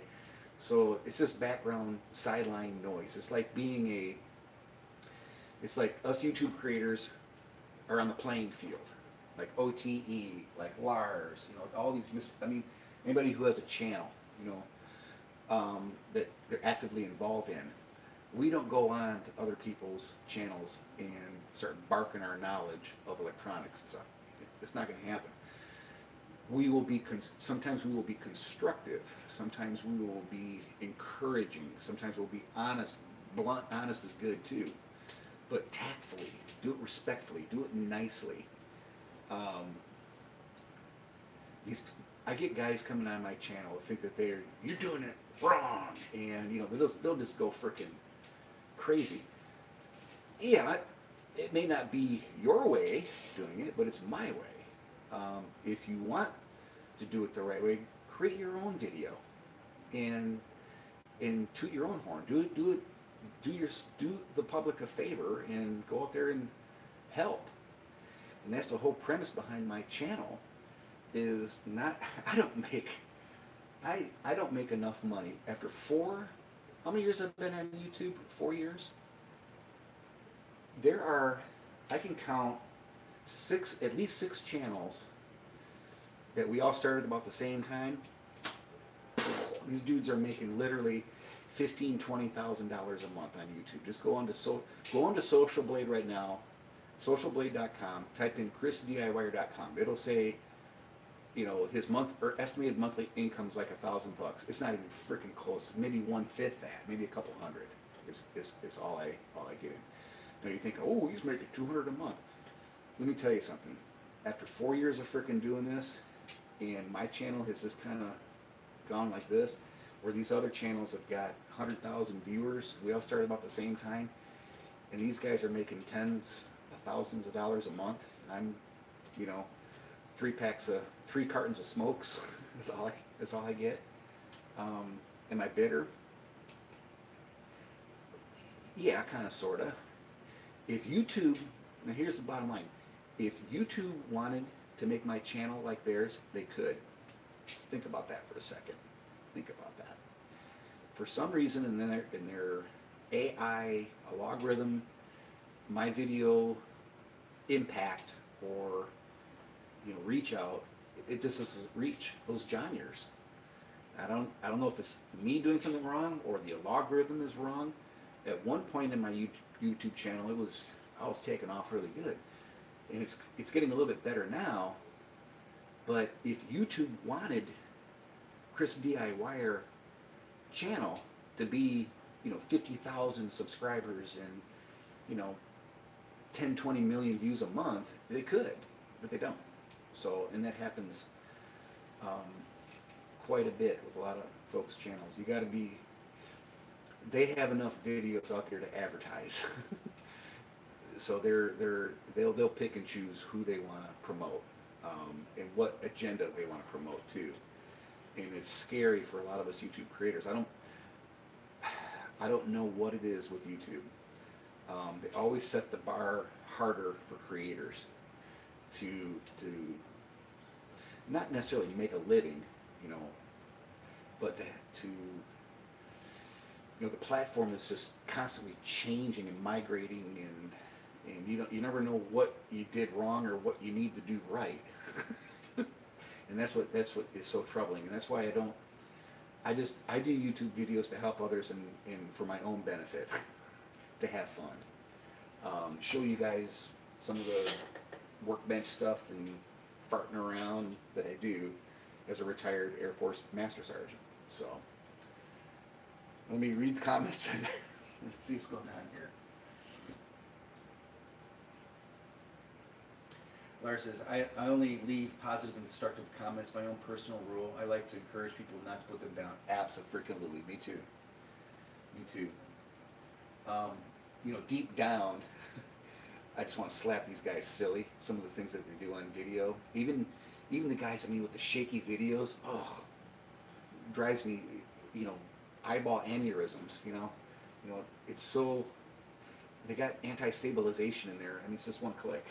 So it's just background sideline noise. It's like it's like us YouTube creators are on the playing field. Like OTE, like Lars, you know, all these, I mean, anybody who has a channel, you know, that they're actively involved in. We don't go on to other people's channels and start barking our knowledge of electronics and stuff. It's not going to happen. We will be, sometimes we will be constructive, sometimes we will be encouraging, sometimes we'll be honest. Blunt, honest is good too, but tactfully, do it respectfully, do it nicely. I get guys coming on my channel who think that you're doing it wrong, and you know they'll just go freaking crazy. Yeah, it may not be your way doing it, but it's my way. If you want to do it the right way, create your own video, and toot your own horn. Do the public a favor and go out there and help. And that's the whole premise behind my channel. Is not I don't make enough money after how many years I've been on YouTube? 4 years. I can count at least six channels that we all started about the same time. These dudes are making literally $15,000 to $20,000 a month on YouTube. Just go onto Social Blade right now, socialblade.com. Type in chrisdiyer.com. It'll say, you know, his estimated monthly income's like $1,000. It's not even freaking close. Maybe 1/5 that. Maybe a couple hundred. Is all I get in. Now you think, oh, he's making $200 a month. Let me tell you something. After 4 years of freaking doing this, and my channel has just kind of gone like this, where these other channels have got 100,000 viewers. We all started about the same time, and these guys are making tens of thousands of dollars a month. And I'm, you know, 3 cartons of smokes. That's all I get. Am I bitter? Yeah, kind of, sorta. If YouTube, now here's the bottom line. If YouTube wanted to make my channel like theirs, they could. Think about that for a second. Think about that. For some reason in their AI logarithm, my video impact or, you know, reach out, it just doesn't reach those genres. I don't know if it's me doing something wrong or the logarithm is wrong. At one point in my YouTube channel, I was taking off really good, and it's getting a little bit better now. But if YouTube wanted Chris DIY channel to be, you know, 50,000 subscribers and, you know, 10, 20 million views a month, they could, but they don't. So, and that happens quite a bit with a lot of folks' channels. You got to be. They have enough videos out there to advertise, so they'll pick and choose who they want to promote, and what agenda they want to promote too. and it's scary for a lot of us YouTube creators. I don't know what it is with YouTube. They always set the bar harder for creators to not necessarily make a living, you know, but to you know, the platform is just constantly changing and migrating, and you never know what you did wrong or what you need to do right. And that's what is so troubling, and that's why I do YouTube videos to help others and for my own benefit, to have fun. Show you guys some of the workbench stuff and farting around that I do as a retired Air Force Master Sergeant. So let me read the comments and see what's going on here. Lars says, I only leave positive and constructive comments, my own personal rule. I like to encourage people not to put them down. Absolutely. Me too. Me too. You know, deep down, I just want to slap these guys silly. Some of the things that they do on video. Even the guys, I mean, with the shaky videos, drives me, you know, eyeball aneurysms, you know. It's so, they got anti-stabilization in there. I mean, it's just one click.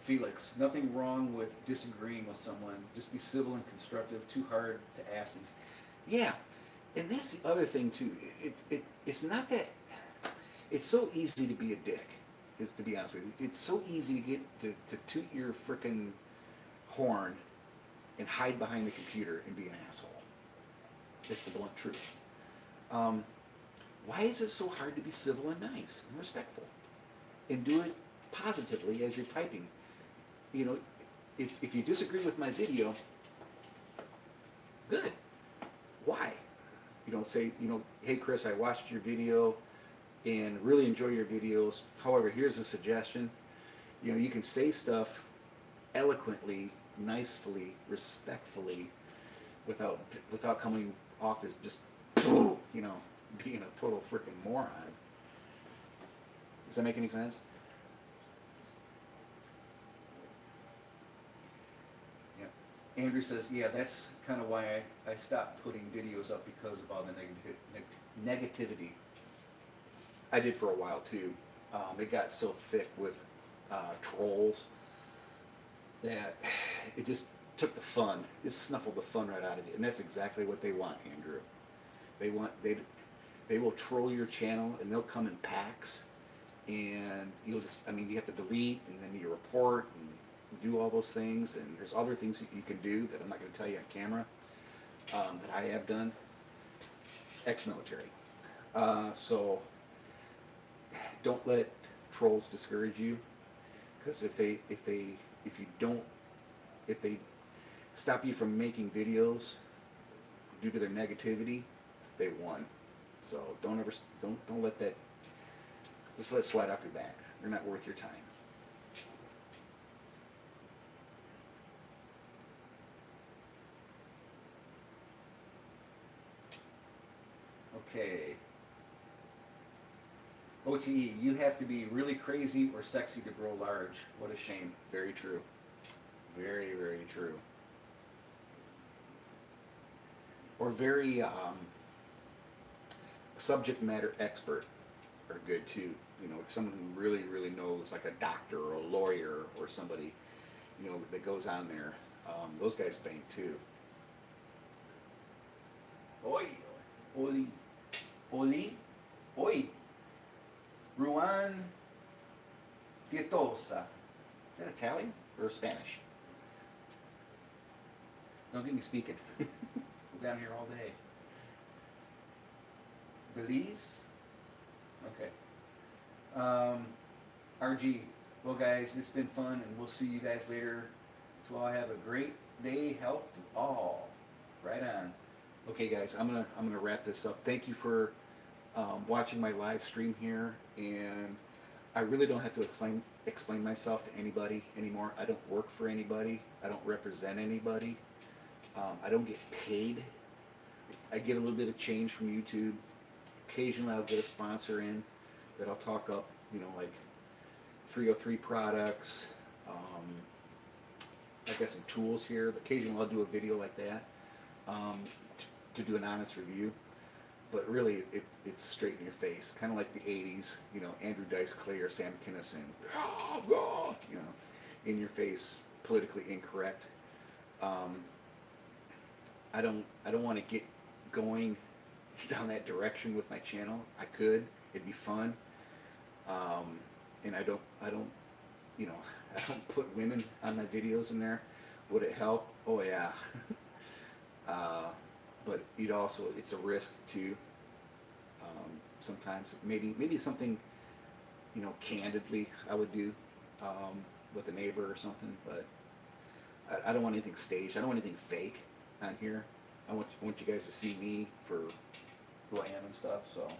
Felix, nothing wrong with disagreeing with someone. Just be civil and constructive. Too hard to ask these. Yeah, and that's the other thing too. It's not that. It's so easy to be a dick. To be honest with you, it's so easy to get to toot your frickin' horn and hide behind the computer and be an asshole. That's the blunt truth. Why is it so hard to be civil and nice and respectful? And do it positively as you're typing. You know, if you disagree with my video, good. Why? You don't say, you know, hey Chris, I watched your video and really enjoy your videos. However, here's a suggestion. You know, you can say stuff eloquently, nicely, respectfully, without coming off as just, you know, being a total freaking moron. Does that make any sense? Yeah. Andrew says, yeah, that's kind of why I stopped putting videos up, because of all the negativity. I did for a while too. It got so thick with trolls that it just took the fun. It snuffled the fun right out of it, and that's exactly what they want, Andrew. They will troll your channel, and they'll come in packs. And you'll just, I mean, you have to delete, and then you report, and do all those things, and there's other things that you can do that I'm not going to tell you on camera, that I have done. Ex-military. So don't let trolls discourage you, because if they stop you from making videos due to their negativity, they won. So don't let that. Just let it slide off your back. They're not worth your time. Okay. OTE, you have to be really crazy or sexy to grow large. What a shame. Very true. Very, very true. Or very subject matter expert are good too. You know, someone who really, really knows, like a doctor or a lawyer or somebody, you know, that goes on there. Those guys bank too. Oi, Oli, oi, Ruan Fietosa. Is that Italian or Spanish? Don't get me speaking. We're down here all day. Belize? Okay. RG, well guys, it's been fun, and we'll see you guys later. To all, have a great day, health to all. Right on. Okay guys, I'm gonna wrap this up. Thank you for watching my live stream here, and I really don't have to explain myself to anybody anymore. I don't work for anybody. I don't represent anybody. I don't get paid. I get a little bit of change from YouTube. Occasionally I'll get a sponsor in that I'll talk up, you know, like 303 products, I've got some tools here. Occasionally I'll do a video like that to do an honest review. But really, it's straight in your face, kind of like the '80s. You know, Andrew Dice Clay or Sam Kinison. You know, in your face, politically incorrect. I don't want to get going down that direction with my channel. I could. It'd be fun. And I don't, you know, I don't put women on my videos in there. Would it help? Oh yeah. But it's a risk too. Sometimes maybe something, you know, candidly I would do with a neighbor or something. But I don't want anything staged. I don't want anything fake on here. I want you guys to see me for who I am and stuff. So, all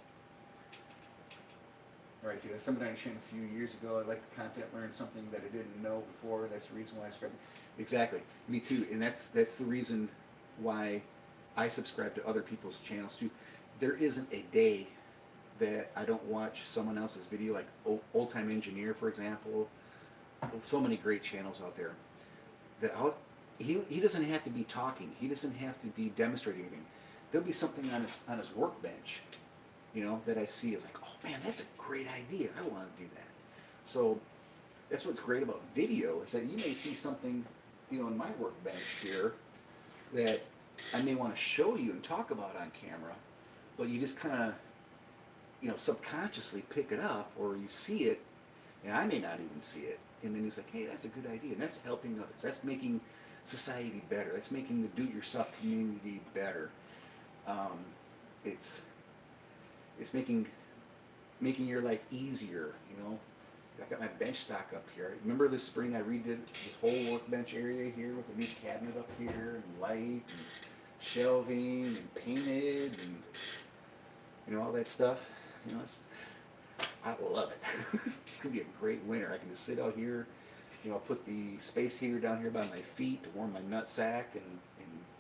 right, if you guys somebody on your channel a few years ago, I liked the content, learned something that I didn't know before. That's the reason why I subscribed. Exactly, me too, and that's the reason why I subscribe to other people's channels too. There isn't a day that I don't watch someone else's video, like Old Time Engineer, for example. So many great channels out there that he doesn't have to be talking. He doesn't have to be demonstrating anything. There'll be something on his workbench, you know, that I see is like, oh man, that's a great idea. I want to do that. So that's what's great about video, is that you may see something, you know, in my workbench here that I may want to show you and talk about on camera, but you just kind of, you know, subconsciously pick it up, or you see it, and I may not even see it, and then it's like, hey, that's a good idea, and that's helping others. That's making society better. That's making the do-it-yourself community better. It's making your life easier, you know. I got my bench stock up here. Remember this spring I redid this whole workbench area here with a new cabinet up here, and light, and shelving, and painted, and, you know, all that stuff. You know, I love it. It's gonna be a great winter. I can just sit out here, you know, put the space heater down here by my feet to warm my nutsack,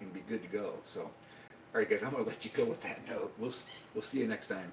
and be good to go. So, all right, guys, I'm gonna let you go with that note. We'll see you next time.